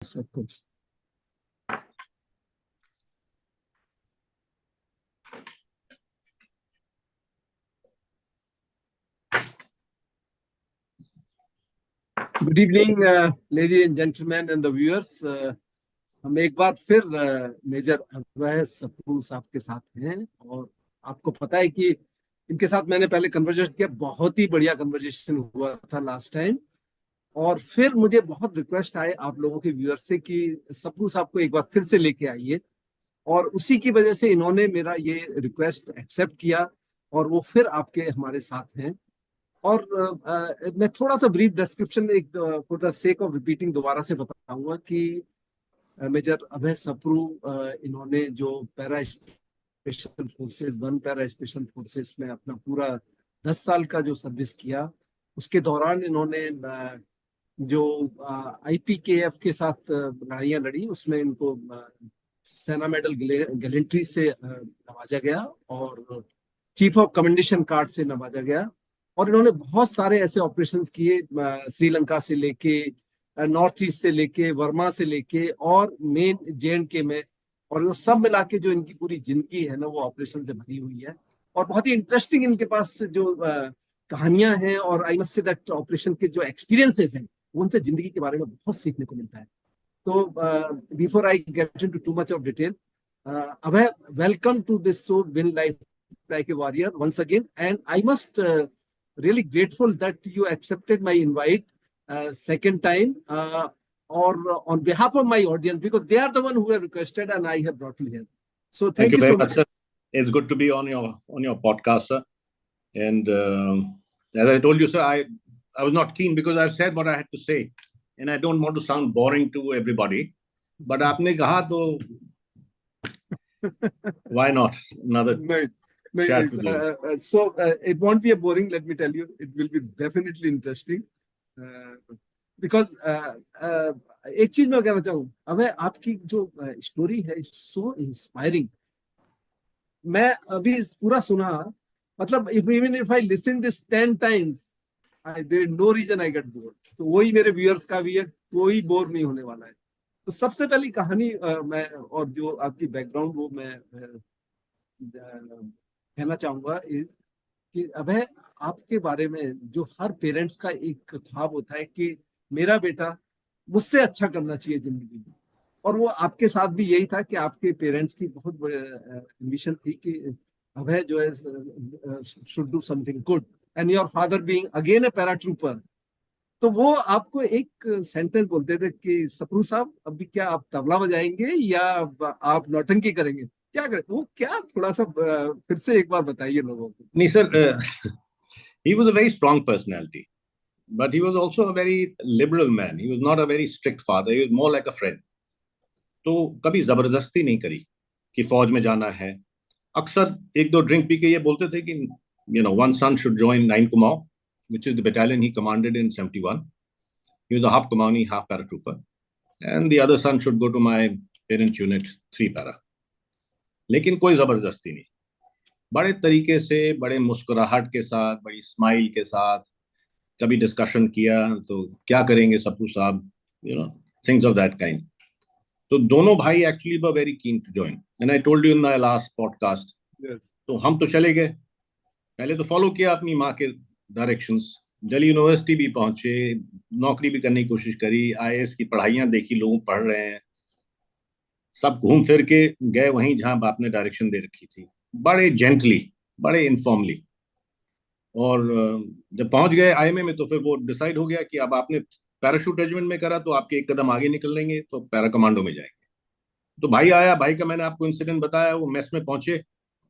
Of course. Good evening, ladies and gentlemen and the viewers. हम एक बार फिर major अभय सप्रू साहब के साथ हैं और आपको पता है कि इनके साथ मैंने पहले कन्वर्सेशन किया, बहुत ही बढ़िया कन्वर्सेशन हुआ था लास्ट टाइम। और फिर मुझे बहुत रिक्वेस्ट आए आप लोगों के व्यूअर्स से कि सप्रू साहब को एक बार फिर से लेके आइए, और उसी की वजह से इन्होंने मेरा ये रिक्वेस्ट एक्सेप्ट किया और वो फिर आपके हमारे साथ हैं। और मैं थोड़ा सा ब्रीफ डिस्क्रिप्शन एक for the sake of repeating दोबारा से बताऊंगा कि मेजर अभय सप्रू इन्होंने जो para special forces 1 para special forces में अपना पूरा 10 साल का जो सर्विस किया, उसके दौरान इन्होंने जो IPKF के साथ लड़ाइयाँ लड़ी, उसमें इनको सेना मेडल गैलेंट्री से नवाजा गया और चीफ ऑफ कमेंडेशन कार्ड से नवाजा गया। और इन्होंने बहुत सारे ऐसे ऑपरेशंस किए, श्रीलंका से लेके नॉर्थ ईस्ट से लेके वर्मा से लेके और मेन JNK में, और वो सब मिला के जो इनकी पूरी जिंदगी है ना वो ऑपरेशन से भरी हुई है। और बहुत ही इंटरेस्टिंग इनके पास जो कहानियां हैं, और I must say that operation के जो एक्सपीरियंसेस हैं उनसे जिंदगी के बारे में बहुत सीखने को मिलता है। तो before I get into too much of detail, Abhay, welcome to this show win life like a warrior once again, and I must really grateful that you accepted my invite second time, or on behalf of my audience, because they are the one who have requested and I have brought you here. So thank you very so much, sir. It's good to be on your podcast, sir. And as I told you, sir, I was not keen because I've said what I had to say, and I don't want to sound boring to everybody. But आपने कहा तो why not another chat with you? So it won't be a boring, let me tell you. It will be definitely interesting. Because एक चीज मैं कहना चाहूँ, अबे आपकी जो स्टोरी है इज सो इंस्पायरिंग। मैं अभी पूरा सुना, मतलब even if I listen this 10 times, there is no reason I get bored. तो वही मेरे व्यूअर्स का भी है, कोई बोर नहीं होने वाला है। तो सबसे पहली कहानी मैं और जो आपकी बैकग्राउंड वो मैं कहना चाहूंगा इज कि अबे आपके बारे में जो हर पेरेंट्स का एक ख्वाब होता है कि मेरा बेटा मुझसे अच्छा करना चाहिए जिंदगी में, और वो आपके साथ भी यही था कि आपके पेरेंट्स की बहुत बड़ी एम्बिशन थी कि अभय जो है should do something good, and your father being again A paratrooper. तो वो आपको एक सेंटेंस बोलते थे कि सप्रू साहब अभी क्या आप तबला बजाएंगे या आप नौटंकी करेंगे, क्या करें? वो क्या, थोड़ा सा फिर से एक बार बताइए लोगों को। नहीं sir, he was a very strong personality, but he was also a very liberal man. He was not a very strict father. He was more like a friend. तो कभी जबरदस्ती नहीं करी कि फौज में जाना है। अक्सर एक दो ड्रिंक पी के ये बोलते थे कि one son should join 9 Kumaon, which is the battalion he commanded in 71. He was a half Kumaoni, half paratrooper, and the other son should go to my parent unit 3 para. लेकिन कोई जबरदस्ती नहीं, बड़े तरीके से, बड़े मुस्कुराहट के साथ, बड़ी स्माइल के साथ कभी डिस्कशन किया तो क्या करेंगे सप्रू साहब, थिंग्स ऑफ दैट काइंड। तो दोनों भाई actually were very keen to join, and I told you in my last podcast. तो हम तो चले गए, पहले तो फॉलो किया अपनी माँ के डायरेक्शंस, दिल्ली यूनिवर्सिटी भी पहुंचे, नौकरी भी करने की कोशिश करी, IAS की पढ़ाइयाँ देखी, लोग पढ़ रहे हैं, सब घूम फिर के गए वहीं जहां बाप ने डायरेक्शन दे रखी थी, बड़े जेंटली, बड़े इनफॉर्मली। और जब पहुंच गए IMA में तो फिर वो डिसाइड हो गया कि अब आपने पैराशूट रेजिमेंट में करा तो आपके एक कदम आगे निकल लेंगे तो पैरा कमांडो में जाएंगे। तो भाई आया, भाई का मैंने आपको इंसिडेंट बताया, वो मेस में पहुंचे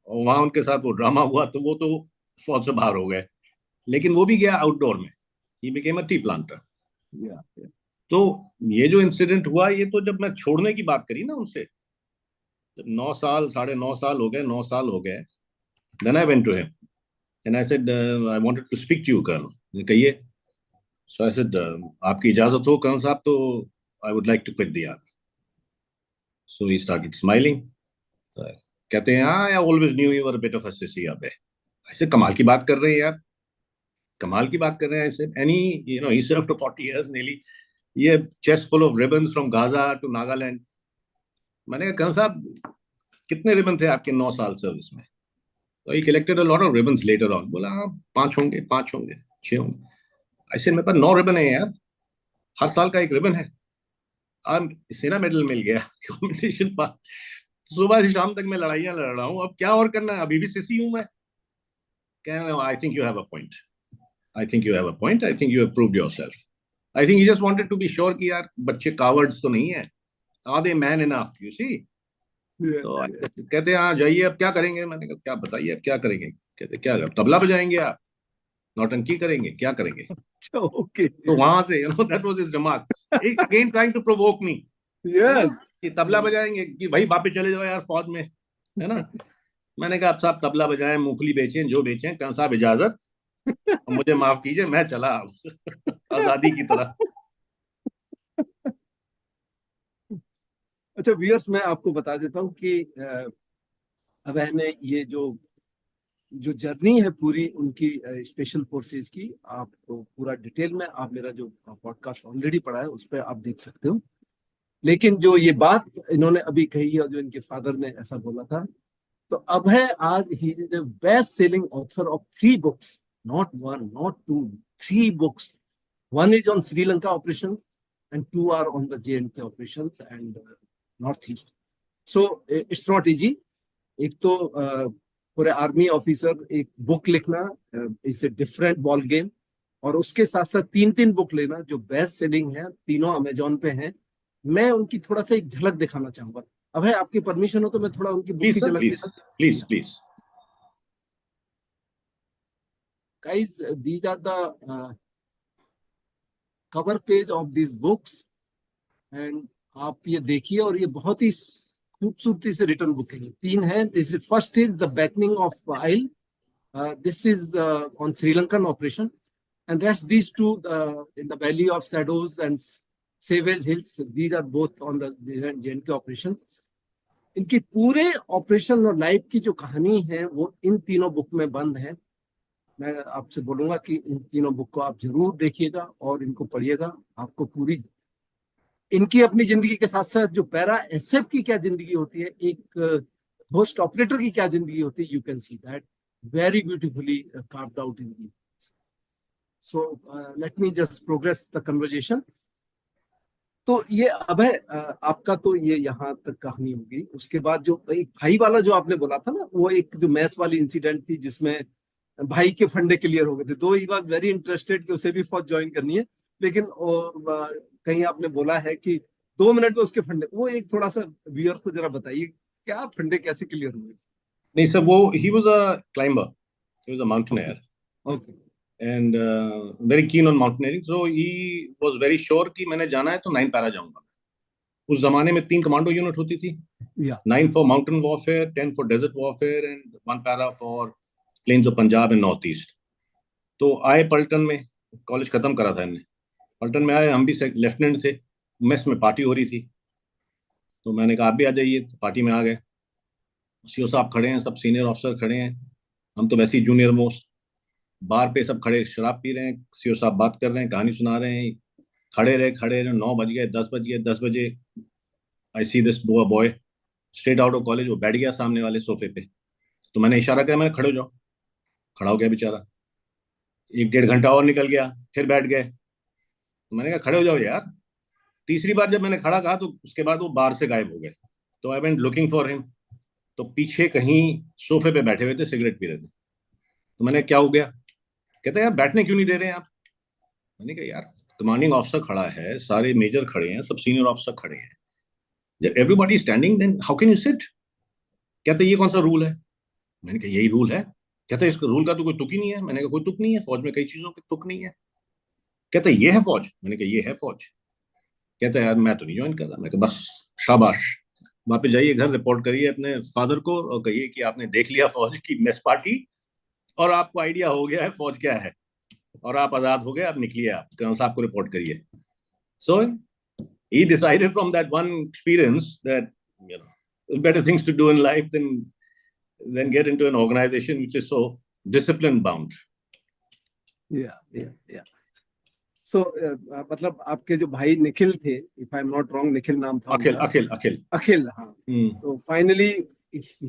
और वहां उनके साथ वो ड्रामा हुआ, तो वो तो फौज से बाहर हो गए, लेकिन वो भी गया आउटडोर में, he became a T planter. तो ये जो इंसिडेंट हुआ, ये तो जब मैं छोड़ने की बात करी ना उनसे, जब 9 साल, 9.5 साल हो गए, 9 साल हो गए, then I went to him and I said I wanted to speak to you colonel. कहिए। सो आई सेड आपकी इजाजत हो कर्नल साहब तो I would like to quit the army. So he started smiling, कहते हैं I always knew you were a bit of a sissy. अबे ऐसे कमाल की बात कर रहे हैं यार, कमाल की बात कर रहे हैं ऐसे। And he served for 40 years nearly. ये chest full of ribbons from Gaza to Nagaland. मैंने कहा साहब कितने रिबन थे आपके 9 साल सर्विस में? तो he collected a lot of ribbons later on. बोला हाँ 5 होंगे 6 होंगे. ऐसे मेरे पास 9 रिबन है यार, हर साल का एक रिबन है. अब सेना मेडल मिल गया, कॉम्पिटिशन पास, सुबह से शाम तक मैं लड़ाइयां लड़ रहा हूँ, अब क्या और करना है, अभी भी सिसी हूं मैं. I think you have a point. I think you have a point. I think you have proved yourself. I think he just wanted to be sure कि यार बच्चे cowards तो नहीं है. Are they man enough? You see? Yes, तो yes. कहते हैं हाँ जाइए, अब क्या करेंगे? मैंने कहा क्या बताइए, अब क्या करेंगे? कहते क्या तबला बजाएंगे आप, नौटंकी करेंगे, क्या करेंगे? Okay. तो वहां से that was his remark. He again trying to provoke me. Yes. कि तबला बजाएंगे कि भाई वापस चले जाओ यार फौज में, है ना? मैंने कहा अब साहब तबला बजाएं, मूंगफली बेचें, जो बेचें, कौन साहब इजाजत, मुझे माफ कीजिए, मैं चला आजादी की तरह. अच्छा व्यूअर्स, मैं आपको बता देता हूँ कि अभय ने ये जो जो जर्नी है पूरी उनकी स्पेशल फोर्सेस की, आपको पूरा डिटेल में आप मेरा जो पॉडकास्ट ऑलरेडी पढ़ा है उस पर आप देख सकते हो. लेकिन जो ये बात इन्होंने अभी कही है, जो इनके फादर ने ऐसा बोला था, तो अभय आज he is the best selling author of 3 books, not 1 not 2, 3 books. One is on Sri Lanka operations and 2 are on the J&K operations and Northeast. So it's not easy. एक तो पूरे आर्मी ऑफिसर एक book लिखना it's a different ball game, और उसके साथ साथ 3 book लेना जो बेस्ट सेलिंग है, तीनों अमेजोन पे हैं. मैं उनकी थोड़ा सा एक झलक दिखाना चाहूंगा. अब है आपकी परमिशन हो तो मैं थोड़ा उनकी बुक की झलक दिखा. Please. Guys, these are the cover page of these books and आप ये देखिए, और ये बहुत ही खूबसूरती से रिटर्न बुक है. 3 है. This is first is the beckoning of isle, this is on Sri Lankan operation, and rest these 2 in the valley of shadows and savage hills, these are both on the J&K operations. इनकी पूरे operation और life की जो कहानी है वो इन तीनों book में बंद है. मैं आपसे बोलूंगा कि इन तीनों बुक को आप जरूर देखिएगा और इनको पढ़िएगा. आपको पूरी इनकी अपनी जिंदगी के साथ साथ जो पैरा एसएफ की क्या जिंदगी होती है, एक होस्ट ऑपरेटर की क्या जिंदगी होती है, you can see that very beautifully carved out in the. So let me just progress the conversation. तो ये अभय आपका तो ये यहाँ तक कहानी होगी. उसके बाद जो एक भाई वाला जो आपने बोला था ना, वो एक जो मैस वाली इंसिडेंट थी जिसमें भाई के फंडे क्लियर हो गए थे. दो ही वाज वेरी इंटरेस्टेड कि उसे भी फौज ज्वाइन करनी है, लेकिन कहीं आपने बोला है कि 2 मिनट में उसके फंडे, वो एक थोड़ा सा व्यूअर को जरा बताइए क्या फंडे कैसे क्लियर हुए. नहीं सर, वो he was a climber, he was a mountaineer. Okay. And very keen on mountaineering, so he was very sure कि मैंने जाना है तो 9 पैरा जाऊंगा. उस जमाने में 3 कमांडो यूनिट होती थी. 9 for mountain warfare, 10 for desert warfare and 1 para for plains of Punjab and north east. तो आए पलटन में, कॉलेज खत्म करा था इनने, पलटन में आए, हम भी लेफ्टिनेंट थे, मेस में पार्टी हो रही थी, तो मैंने कहा आप भी आ जाइए. तो पार्टी में आ गए, सीओ साहब खड़े हैं, सब सीनियर ऑफिसर खड़े हैं, हम तो वैसे ही जूनियर मोस्ट. बार पे सब खड़े शराब पी रहे हैं, सीओ साहब बात कर रहे हैं, कहानी सुना रहे हैं. खड़े रहे 9 बज गए, 10 बज गए. 10 बजे I see this boy straight out of college, वो बैठ गया सामने वाले सोफे पे. तो मैंने इशारा किया, मैंने खड़े हो जाओ. खड़ा हो गया बेचारा. 1-1.5 घंटा और निकल गया, फिर बैठ गए. तो मैंने कहा खड़े हो जाओ यार. तीसरी बार जब मैंने खड़ा कहा तो उसके बाद वो बाहर से गायब हो गए. तो I went looking for him, तो पीछे कहीं सोफे पे बैठे हुए थे, सिगरेट पी रहे थे. तो मैंने क्या हो गया? कहते यार बैठने क्यों नहीं दे रहे हैं आप? मैंने कहा यार कमांडिंग ऑफिसर खड़ा है, सारे मेजर खड़े हैं, सब सीनियर ऑफिसर खड़े हैं, जब everybody standing then how can you sit? कहते ये कौन सा रूल है? मैंने कहा यही रूल है. कहते इस रूल का तो कोई तुक ही नहीं है. मैंने कहा कोई तुक नहीं है, फौज में कई चीजों के तुक नहीं है. कहते ये है फौज. मैंने कहा ये है फौज. कहते यार मैं तो नहीं ज्वाइन कर रहा. मैं कहा बस शाबाश, वापस जाइए घर, रिपोर्ट करिए अपने फादर को और कहिए कि आपने देख लिया फौज की मेस पार्टी और आपको आइडिया हो गया है फौज क्या है, और आप आजाद हो गए, आप निकलिए, आप कर्नल साहब को रिपोर्ट करिए. सो he decided from that one experience that better things to do in life than get into an organization which is so discipline bound. Yeah. सो मतलब आपके जो भाई निखिल थे, if I am not wrong, Nikhil नाम था अखिल उनका। अखिल अखिल अखिल, हाँ। तो finally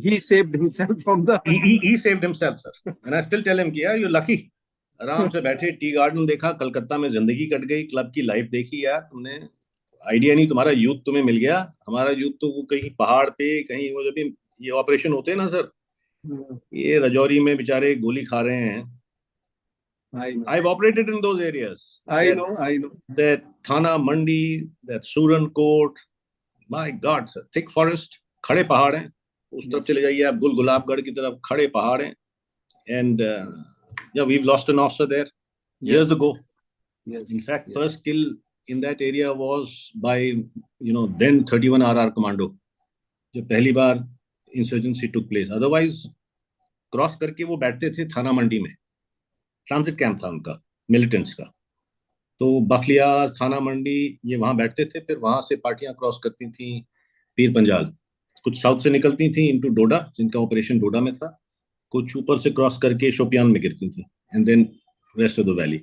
he saved himself from the he saved himself, sir. And I still tell him कि यार you're lucky. आराम से बैठे, टी गार्डन देखा, कलकत्ता में जिंदगी कट गई, क्लब की लाइफ देखी, यार तुमने आइडिया नहीं, तुम्हारा यूथ तुम्हें मिल गया। हमारा यूथ तो वो कहीं पहाड़ पे, कहीं वो जब भी ये ऑपरेशन होते हैं ना सर, ये रजौरी में बेचारे गोली खा रहे हैं। I know, I've operated in those areas. I That know, I know. that Thana Mandi, that Suran Court, my God, sir, thick forest, खड़े पहाड़ हैं। उस तरफ यस, चले जाइए आप, गुल गुलाबगढ़ की तरफ खड़े पहाड़ हैं। And yeah, we've lost an officer there years yes, ago. Yes, In fact, yes. first kill in that area was by then 31 RR Commando. जो पहली बार insurgency took place, otherwise cross करके वो बैठते थे थाना मंडी में। ट्रांजिट कैंप था उनका, मिलिटेंट्स का। तो बफलियाज, थाना मंडी, ये वहां बैठते थे। फिर वहां से पार्टियां क्रॉस करती थी पीर पंजाल, कुछ साउथ से निकलती थी इनटू डोडा, जिनका ऑपरेशन डोडा में था, कुछ ऊपर से क्रॉस करके शोपियान में गिरती थी, and then rest of the valley.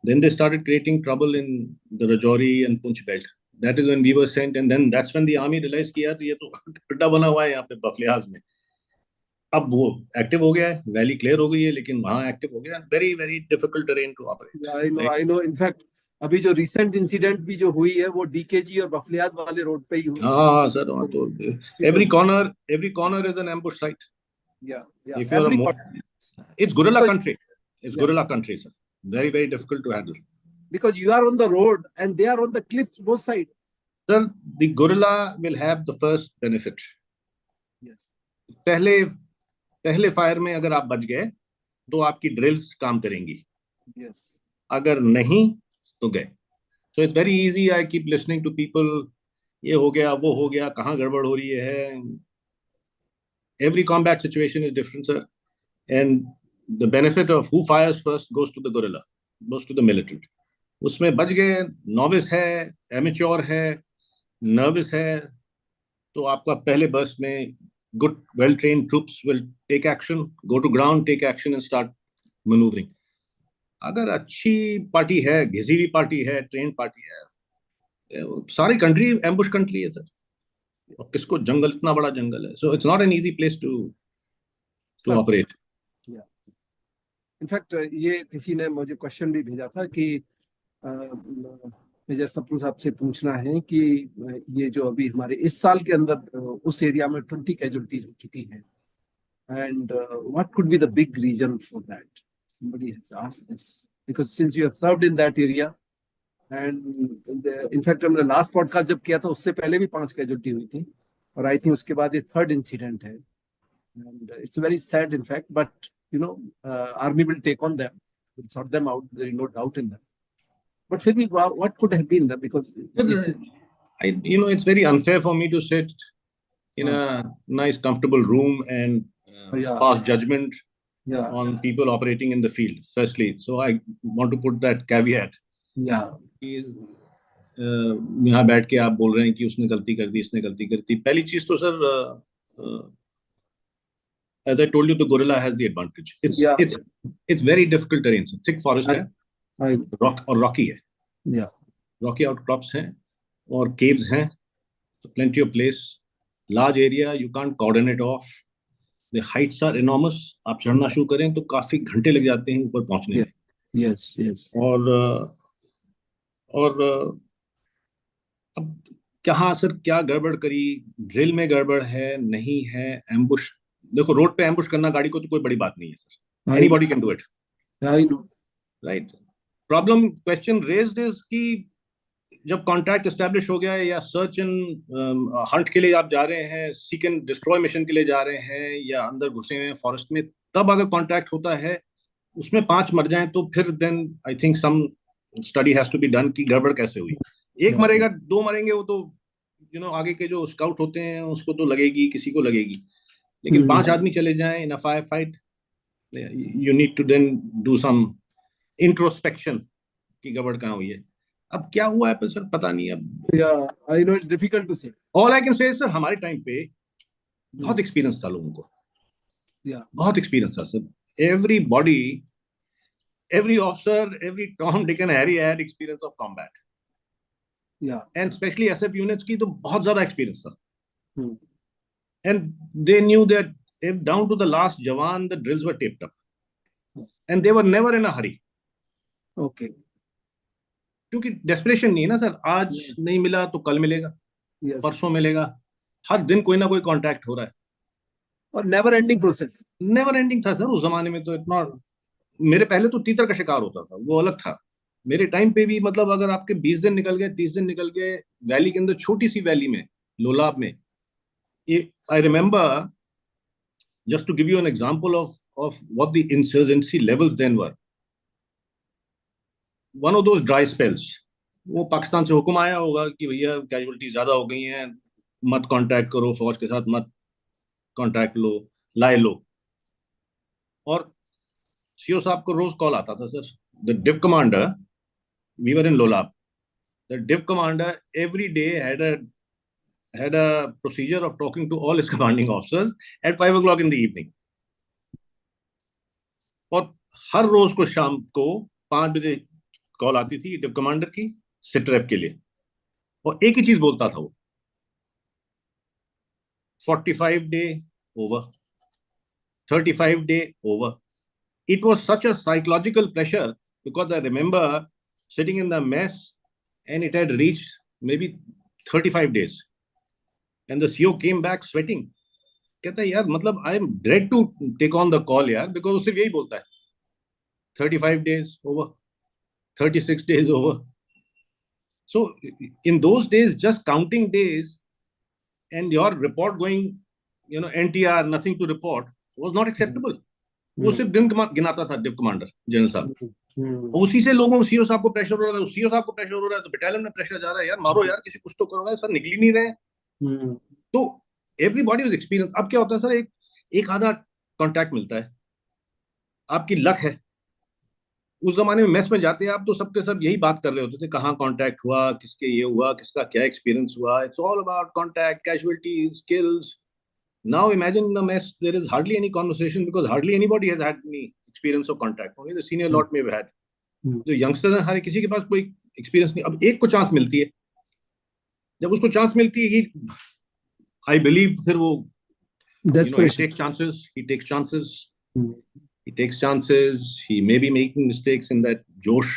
Then they started creating trouble in the Rajouri and Punch belt. That is when we were sent, and then that's when the army realized कि यार ये तो अड्डा बना हुआ है यहाँ पे बफलियाज में। अब वो एक्टिव हो गया है, वैली क्लियर हो गई है, लेकिन वहां एक्टिव हो गया। Very very difficult terrain to operate, I know, right. I know. In fact अभी जो रिसेंट इंसिडेंट भी जो हुई है वो डीकेजी और बफलियाज वाले रोड पे ही हुई है। हाँ सर, वहाँ तो serious. Every corner is an ambush site. या If you're a every, it's guerrilla because, country. It's guerrilla country, sir. Very very difficult to handle. Because you are on the road and they are on the cliffs both side. Sir, the guerrilla will have the first benefit. Yes, पहले पहले fire में अगर आप बच गए तो आपकी drills काम करेंगी, यस। अगर नहीं तो गए। So it's very easy, I keep listening to people, ये हो गया वो हो गया, कहाँ गड़बड़ हो रही है। Every combat situation is different sir, and the benefit of who fires first goes to the guerrilla, goes to the militant. उसमें बच गए, नॉविस है, एमेच्योर है, नर्वस है, तो आपका पहले बर्स्ट में good well trained troops will take action, go to ground, take action and start manoeuvring. अगर अच्छी पार्टी है, घिसी हुई पार्टी है, ट्रेन पार्टी है, सारी कंट्री एम्बुश कंट्री है सर। और किसको, जंगल, इतना बड़ा जंगल है, so it's not an easy place to sir, operate. In fact ये किसी ने मुझे क्वेश्चन भी भेजा था कि मेजर सप्रू साहब से पूछना है कि ये जो अभी हमारे इस साल के अंदर उस एरिया में 20 कैजुअलिटीज हो चुकी हैं, and what could be the big reason for that. somebody has asked this because since you have served in that area, and in fact हमने लास्ट पॉडकास्ट जब किया था उससे पहले भी 5 कैजुअलिटी हुई थी, और आई थिंक उसके बाद ये थर्ड इंसिडेंट है, and it's very sad in fact, but army will take on them, will sort them out, there is no doubt in that. But फिर भी what could have been that, because It's very unfair for me to sit in हाँ, a nice comfortable room and yeah, pass judgment yeah, on people operating in the field, firstly. So I want to put that caveat yeah, कि यहाँ बैठ के आप बोल रहे हैं कि उसने गलती कर दी, इसने गलती कर दी। पहली चीज तो sir, as I told you, the gorilla has the advantage. It's yeah, it's it's very difficult terrain. Thick forest है, I, रॉक और रॉकी है, yeah, रॉकी आउटक्रॉप्स हैं और caves हैं, so plenty of place, large area, you can't cordon it off. The heights are enormous. आप चढ़ना शुरू करें तो काफी घंटे लग जाते हैं ऊपर पहुंचने yeah, में। yes, yes, और अब कहाँ सर क्या गड़बड़ करी, ड्रिल में गड़बड़ है नहीं है, एम्बुश, देखो रोड पे एम्बुश करना गाड़ी को तो कोई बड़ी बात नहीं है sir, I, anybody can do it, I know, right. Problem question raised is कि जब कॉन्ट्रैक्ट एस्टेब्लिश हो गया है, या सर्च एंड हंट के लिए आप जा रहे हैं, सीक एंड डिस्ट्रॉय मिशन के लिए जा रहे हैं, या अंदर घुसे हुए हैं फॉरेस्ट में, तब अगर कॉन्ट्रैक्ट होता है, उसमें 5 मर जाएं तो फिर then I think some study has to be done कि गड़बड़ कैसे हुई। एक yeah, मरेगा, 2 मरेंगे, वो तो आगे के जो स्काउट होते हैं उसको तो लगेगी, किसी को लगेगी, लेकिन 5 आदमी चले जाएं in a firefight, you need to then do some introspection कि गड़बड़ कहाँ हुई है। अब क्या हुआ है पर सर पता नहीं। अब yeah, I know it's difficult to say. All I can say sir, हमारे टाइम पे बहुत एक्सपीरियंस था लोगों को, Yeah, बहुत एक्सपीरियंस था sir. Everybody every officer, every Tom, Dick and Harry had experience of combat. Yeah. And especially SF units की तो बहुत ज़्यादा experience था. Hmm. And they knew that if down to the last Jawan, the drills were taped up. And they were never in a hurry. Okay. क्योंकि desperation नहीं है ना sir, आज नहीं मिला तो कल मिलेगा, Yes. परसों मिलेगा, हर दिन कोई ना कोई कांटेक्ट हो रहा है. और never ending process. Never ending था सर उस जमाने में. तो इतना, मेरे पहले तो तीतर का शिकार होता था, वो अलग था. मेरे टाइम पे भी मतलब अगर आपके 20 दिन निकल गए, 30 दिन निकल गए वैली के अंदर, छोटी सी वैली में, लोलाब में, I remember, just to give you an example of what the insurgency levels then were. One of those dry spells, वो पाकिस्तान से हुक्म आया होगा कि भैया कैजुअलिटी ज्यादा हो गई हैं, मत कांटेक्ट करो फौज के साथ, मत कांटेक्ट लो, लाए लो. और सीओ साहब को रोज कॉल आता था, sir the div commander, we were in Lolab, the div commander every day had a procedure of talking to all his commanding officers at 5 o'clock in the evening. और हर रोज को शाम को 5 बजे कॉल आती थी डिव कमांडर की सिट्रैप के लिए. और एक ही चीज बोलता था वो, 45 day over, 35 day over. It was such a psychological pressure because I remember sitting in the mess and it had reached maybe 35 days. And the CO came back sweating. कहता है यार मतलब I am dread to take on the call यार, because वो सिर्फ यही बोलता है, 35 days over, 36 days over. So in those days, just counting days and your report going, NTR, nothing to report, was not acceptable. वो सिर्फ दिन गिनाता था डिव कमांडर जनरल साहब. उसी से लोगों, सीओ साहब को प्रेशर हो रहा है, सीओ साहब को प्रेशर हो रहा है, तो बटालियन में प्रेशर जा रहा है, यार मारो यार, किसी कुछ तो करो, सर निकल ही नहीं रहे. तो एवरीबॉडी वाज एक्सपीरियंस. अब क्या होता है सर, एक आधा कॉन्टैक्ट मिलता है, आपकी लक है. उस जमाने में मेस में जाते हैं आप तो सबके सब यही बात कर रहे होते थे, कहाँ कॉन्टैक्ट हुआ, किसके ये हुआ, किसका क्या एक्सपीरियंस हुआ. It's all about contact, casualties, skills. Now imagine in the mess, there is hardly any conversation because hardly anybody has had any experience of contact. Only the senior lot may have had. जो youngsters हैं, हर किसी के पास कोई experience नहीं. अब एक को chance मिलती है, जब उसको चांस मिलती है, I believe फिर वो, he takes chances. He takes chances. He may be making mistakes in that josh,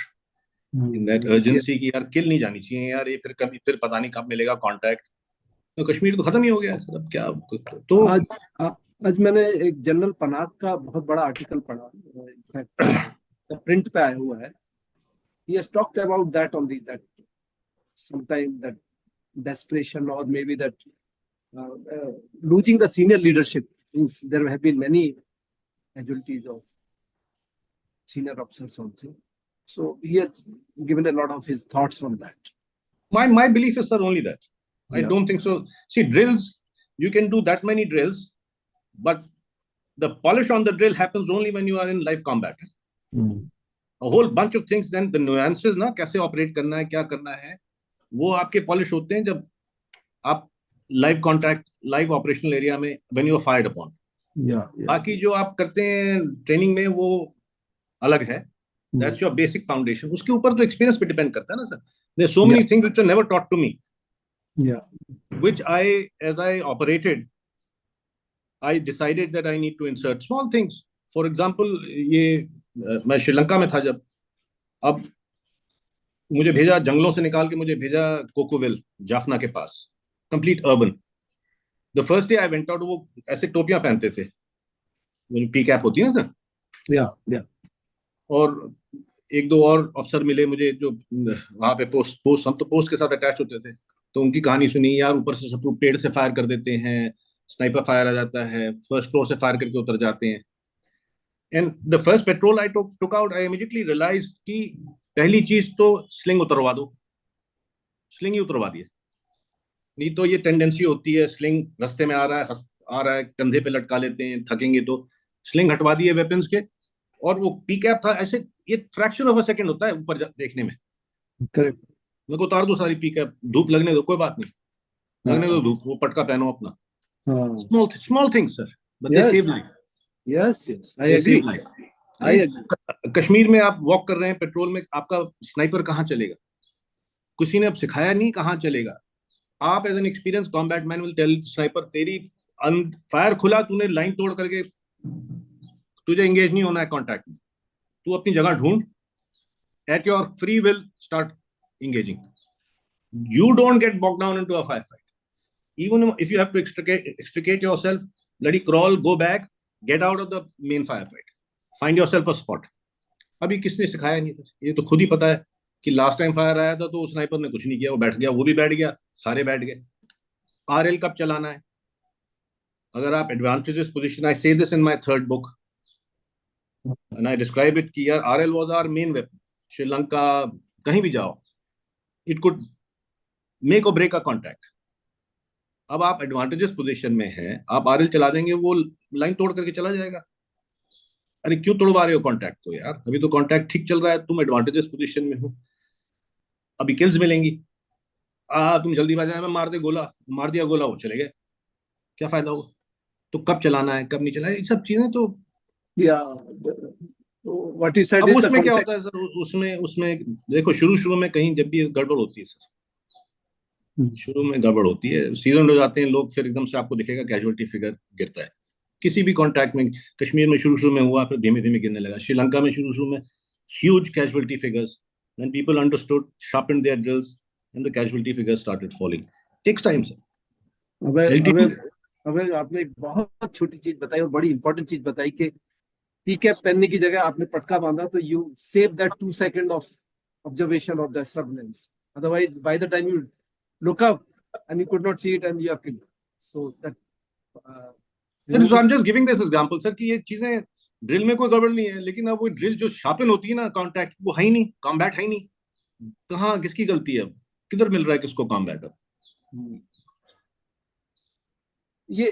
in that urgency कि यार किल नहीं जानी चाहिए यार, ये फिर कभी फिर पता नहीं कब मिलेगा कांटेक्ट. तो कश्मीर तो खत्म ही हो गया सर, अब क्या. तो आज मैंने एक जनरल पनाग का बहुत बड़ा आर्टिकल पढ़ा, इनफैक्ट प्रिंट पे आया हुआ है. He has talked about that only, that sometimes that desperation or maybe that losing the senior leadership means there have been many casualties of senior officers also. So he has given a lot of his thoughts on that. My belief is, sir, only that. I don't think so. See, drills, you can do that many drills, but the polish on the drill happens only when you are in live combat. A whole bunch of things, then the nuances ना, कैसे operate करना है, क्या करना है, वो आपके polish होते हैं जब आप live contact, live operational area में, when you are fired upon. बाकी जो आप करते हैं ट्रेनिंग में वो अलग है. That's your basic foundation. उसके ऊपर तो experience पे depend करता है ना sir. There's so many things which were never taught to me. Which as I operated, I decided that I need to insert small things. For example, ये मैं श्रीलंका में था जब, अब मुझे भेजा जंगलों से निकाल के, मुझे भेजा कोकोविल, जाफना के पास, complete urban. The first day I went out, वो ऐसे टोपियां पहनते थे, वो पी कैप होती है ना सर. और एक दो और अफसर मिले मुझे जो वहां पे पोस्ट हम तो पोस्ट के साथ अटैच होते थे, तो उनकी कहानी सुनी, यार ऊपर से सब पेड़ से फायर कर देते हैं, स्नाइपर फायर आ जाता है, फर्स्ट फ्लोर से फायर करके उतर जाते हैं. And the first patrol I took out, I immediately realised कि पहली चीज तो स्लिंग उतरवा दो. स्लिंग ही उतरवा दिए, नहीं तो ये टेंडेंसी होती है, स्लिंग रास्ते में आ रहा है कंधे पे लटका लेते हैं, थकेंगे तो. स्लिंग हटवा दिए वेपन्स के, और वो पी कैप था ऐसे, ये फ्रैक्शन ऑफ अ सेकंड होता है ऊपर देखने में. करेक्ट. मेरे को उतार दो सारी पी कैप, धूप लगने दो, कोई बात नहीं, लगने दो धूप, वो पटका पहनो अपना. Small things sir, but they save life. Yes, I agree. आई अरे कश्मीर में आप वॉक कर रहे हैं पेट्रोल में, आपका स्नाइपर कहाँ चलेगा? किसी ने अब सिखाया नहीं कहाँ चलेगा। आप as an experienced combat man will tell sniper, तेरी फायर खुला, तूने लाइन तोड़ करके, तुझे एंगेज नहीं होना है कॉन्टैक्ट में, तू अपनी जगह ढूंढ, at your free will start engaging. You don't get bogged down into a firefight. Even if you have to extricate yourself, bloody crawl, go back, get out of the main firefight. Find yourself a spot. अभी किसने सिखाया नहीं था, ये तो खुद ही पता है कि लास्ट टाइम फायर आया था तो स्नाइपर ने कुछ नहीं किया, वो बैठ गया, वो भी बैठ गया, सारे बैठ गए। आरएल कब चलाना है? अगर आप advantages position, I say this in my third book and I describe it कि यार RL was our main weapon. Sri Lanka, कहीं भी जाओ, इट कुड मेक और ब्रेक अ कॉन्टैक्ट। अब आप एडवांटेजेस पोजीशन में हैं, आप आरएल चला देंगे, वो लाइन तोड़ करके चला जाएगा। अरे क्यों तोड़वा रहे हो कॉन्टैक्ट को यार? अभी तो कॉन्टैक्ट ठीक चल रहा है, तुम एडवांटेजेस पोजीशन में हो, अभी किल्स मिलेंगी। तुम जल्दीबाजी में मार दे गोला, मार दिया गोला, वो चले गए, क्या फायदा होगा? तो कब चलाना है, कब नहीं चलाना है, ये सब चीजें तो। या व्हाट यू सेड अब इज द उसमें क्या कॉन्टेक्स्ट। होता है सर, उसमें उसमें देखो, शुरू शुरू में कहीं जब भी गड़बड़ होती है सर, शुरू में गड़बड़ होती है, सीजन हो जाते हैं लोग, फिर एकदम से आपको दिखेगा कैजुअलिटी फिगर गिरता है किसी भी कॉन्टैक्ट में। कश्मीर में शुरू शुरू में हुआ, फिर धीमे धीमे गिरने लगा। श्रीलंका में शुरू शुरू में huge casualty figures, then people understood, sharpened their drills, and the casualty figures started falling. Takes time sir. अबे अबे LT2। अबे आपने एक बहुत छोटी चीज बताई और बड़ी इंपॉर्टेंट चीज बताई कि पी कैप पहनने की जगह आपने पटका बांधा, तो you save that 2 second of observation of the surveillance. Otherwise by the time you look up and you could not see it and you have killed. So that So I'm just giving this example sir कि ये चीजें drill में कोई गड़बड़ नहीं है, लेकिन अब वो ड्रिल जो शार्पन होती है ना कॉन्टैक्ट, वो है ही नहीं, कॉम्बैट है ही नहीं। कहाँ किसकी गलती है? किधर मिल रहा है किसको कॉम्बैट? अब ये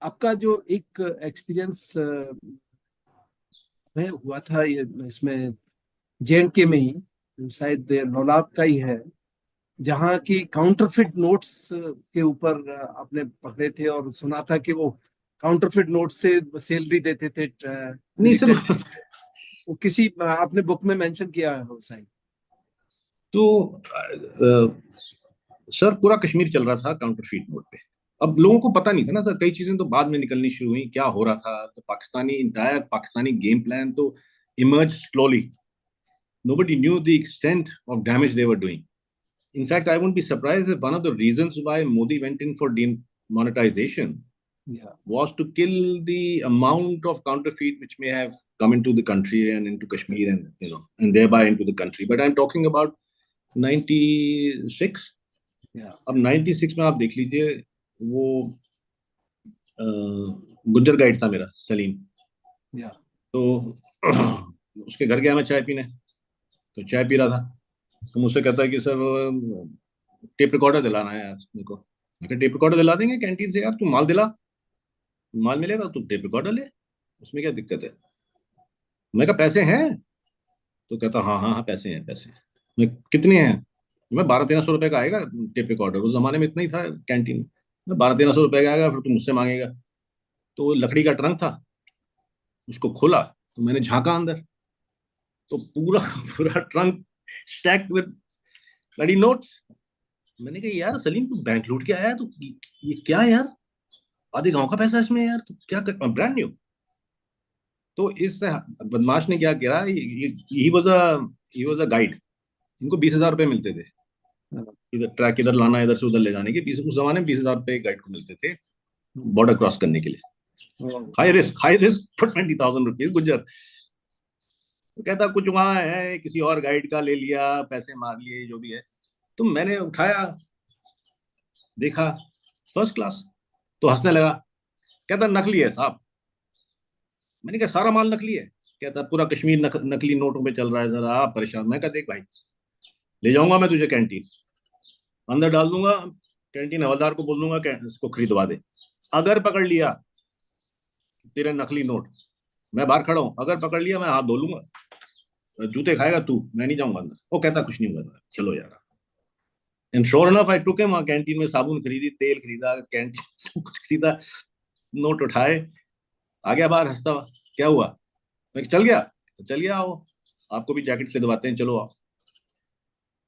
आपका जो एक एक्सपीरियंस में हुआ था, ये इसमें जेएनके में ही शायद लोलाब का ही है, जहाँ की काउंटरफिट नोट्स के ऊपर आपने पकड़े थे और सुना था कि वो काउंटरफिट नोट से सैलरी देते थे नहीं सर। मिलिटेंट। वो किसी आपने बुक में मेंशन किया है वो शायद। तो सर पूरा कश्मीर चल रहा था काउंटरफीट नोट पे। अब लोगों को पता नहीं था ना सर, कई चीजें तो बाद में निकलनी शुरू हुई क्या हो रहा था। तो Pakistani entire Pakistani game plan to emerge slowly. Nobody knew the extent of damage they were doing. In fact, I wouldn't be surprised if one of the reasons why Modi went in for demonetization Yeah. was to kill the amount of counterfeit which may have come into the country and into Kashmir, and and thereby into the country. But I'm talking about 96। Yeah. अब 96 में आप देख लीजिए, वो Gujjar guide था मेरा Salim. Yeah. तो उसके घर गया मैं चाय पीने, तो चाय पी रहा था, तो मुझसे कहता है कि सर टेप रिकॉर्डर दिलाना है यार मेरे को। मैं कहा टेप रिकॉर्डर दिला देंगे कैंटीन से यार, तू माल दिला, माल मिलेगा, तू टेप रिकॉर्डर ले, उसमें क्या दिक्कत है। मैं कहा पैसे हैं? तो कहता हाँ हाँ हाँ पैसे हैं पैसे हैं। मैं कितने हैं? मैं 1200-1300 रुपए का आएगा टेप रिकॉर्डर, उस जमाने में इतना ही था कैंटीन में। मैं 1200-1300 रुपए का आएगा, फिर तू मुझसे मांगेगा। तो वो लकड़ी का ट्रंक था, उसको खोला तो मैंने झांका अंदर, तो पूरा पूरा trunk stacked with bloody notes. मैंने कहा यार सलीम तू बैंक लूट के आया है, तो ये क्या है यार, आधे गांव का पैसा इसमें यार, तू क्या कर, ब्रांड न्यू। तो इस बदमाश ने क्या किया, ही वाज अ गाइड। इनको 20,000 रुपए मिलते थे, इधर ट्रैक इधर लाना, इधर से उधर ले जाने के। उस जमाने में 20,000 रुपए गाइड को मिलते थे बॉर्डर क्रॉस करने के लिए। High risk for 20,000 rupees Gujjar. तो कहता कुछ वहां है, किसी और गाइड का ले लिया, पैसे मार लिए, जो भी है। तो मैंने उठाया, देखा फर्स्ट क्लास, तो हंसने लगा, कहता नकली है साहब। मैंने कहा सारा माल नकली है? कहता पूरा कश्मीर नकली नोटों पे चल रहा है, जरा आप परेशान। मैं कहा देख भाई, ले जाऊंगा मैं तुझे कैंटीन, अंदर डाल दूंगा, कैंटीन हवलदार को बोल दूंगा इसको खरीदवा दे। अगर पकड़ लिया तेरे नकली नोट, मैं बाहर खड़ा हूं, अगर पकड़ लिया मैं हाथ धो लूंगा, जूते खाएगा तू, मैं नहीं जाऊंगा अंदर। वो कहता कुछ नहीं होगा, चलो यार। And sure enough I took him. वहां कैंटीन में साबुन खरीदी, तेल खरीदा, कैंटीन सब कुछ खरीदा, नोट उठाए, आ गया बाहर हंसता हुआ। क्या हुआ? मैं चल गया तो चलिए आओ, आपको भी जैकेट से दबाते हैं, चलो आओ।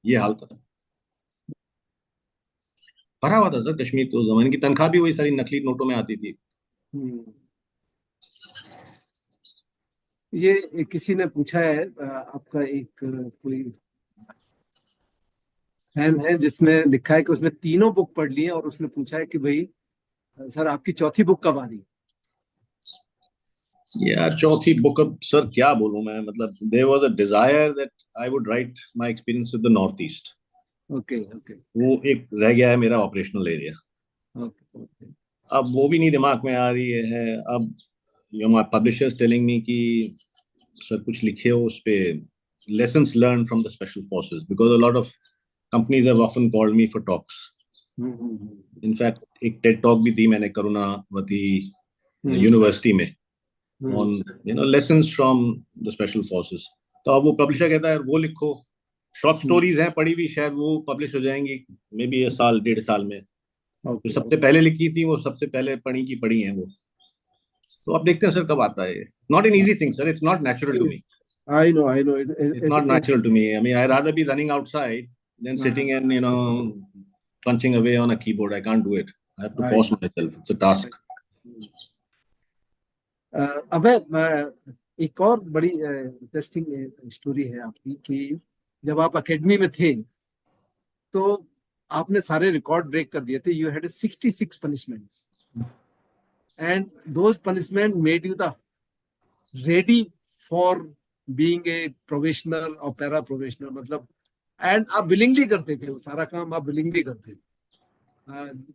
ये हाल था। भरा हुआ था सर कश्मीर तो, जमाने की तनख्वाह भी वही सारी नकली नोटों में आती थी। हम्म। ये किसी ने पूछा है, आपका एक कोई फैन है जिसने लिखा है कि उसने तीनों बुक पढ़ ली है, और उसने पूछा है कि भाई सर आपकी चौथी बुक कब आ रही है? यार चौथी बुक, अब सर क्या बोलूं मैं, मतलब there was a desire that I would write my experience with the north east. Okay okay वो एक रह गया है मेरा ऑपरेशनल एरिया। Okay okay. अब वो भी नहीं दिमाग में आ रही है। अब you my publishers telling me कि सर कुछ लिखे हो उस पे, lessons learned from the special forces, because a lot of companies have often called me for talks. In fact, एक टेड टॉक भी दी मैंने करुणावती यूनिवर्सिटी में, on lessons from the special forces. तो अब वो पब्लिशर कहता है वो लिखो, शॉर्ट स्टोरीज हैं पढ़ी हुई, शायद वो पब्लिश हो जाएंगी मे बी ये साल डेढ़ साल में। जो ओके सबसे पहले लिखी थी वो सबसे पहले पढ़ी हैं वो। तो अब देखते हैं सर कब आता है। Not an easy thing sir, it's not natural to me. I know It's not natural to me. I mean, I'd rather be running outside than sitting and, punching away on a keyboard. I can't do it. I have to force myself. It's a task. अबे एक और बड़ी interesting story है आपकी कि जब आप academy में थे तो आपने सारे रिकॉर्ड ब्रेक कर दिए थे। You had 66 punishments and those punishment made you the ready for being a professional और पैरा प्रोफेशनल, मतलब एंड आप विलिंगली करते थे वो सारा काम, आप विलिंगली करते थे।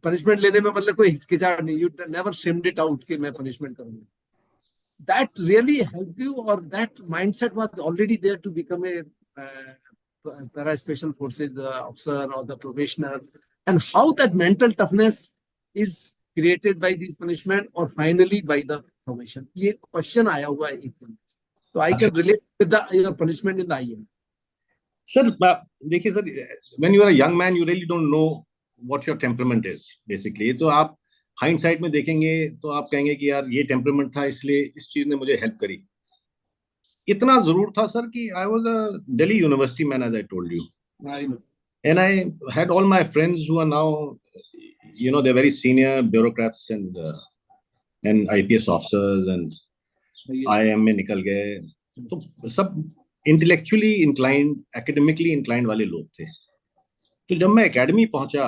पनिशमेंट लेने में मतलब कोई हिचकिचाहट नहीं, you never shamed it out कि मैं पनिशमेंट करूंगा। that really helped you, or that mindset was already there to become a para special forces officer or the professional, and how that mental toughness is created by these punishment or finally by the promotion? ये question आया हुआ है एक दिन, तो I can relate with the your punishment in the IM. Sir देखिए sir, when you are a young man you really don't know what your temperament is basically। तो आप हाइंडसाइट में देखेंगे तो आप कहेंगे कि यार ये टेम्परामेंट था इसलिए इस चीज ने मुझे हेल्प करी। इतना जरूर था सर कि I was a Delhi university man as I told you, I know. and I had all my friends who are now, they're very senior bureaucrats and IPS officers and yes. IIM में निकल गए। तो सब intellectually inclined, academically inclined वाले लोग थे। तो जब मैं एकेडमी पहुंचा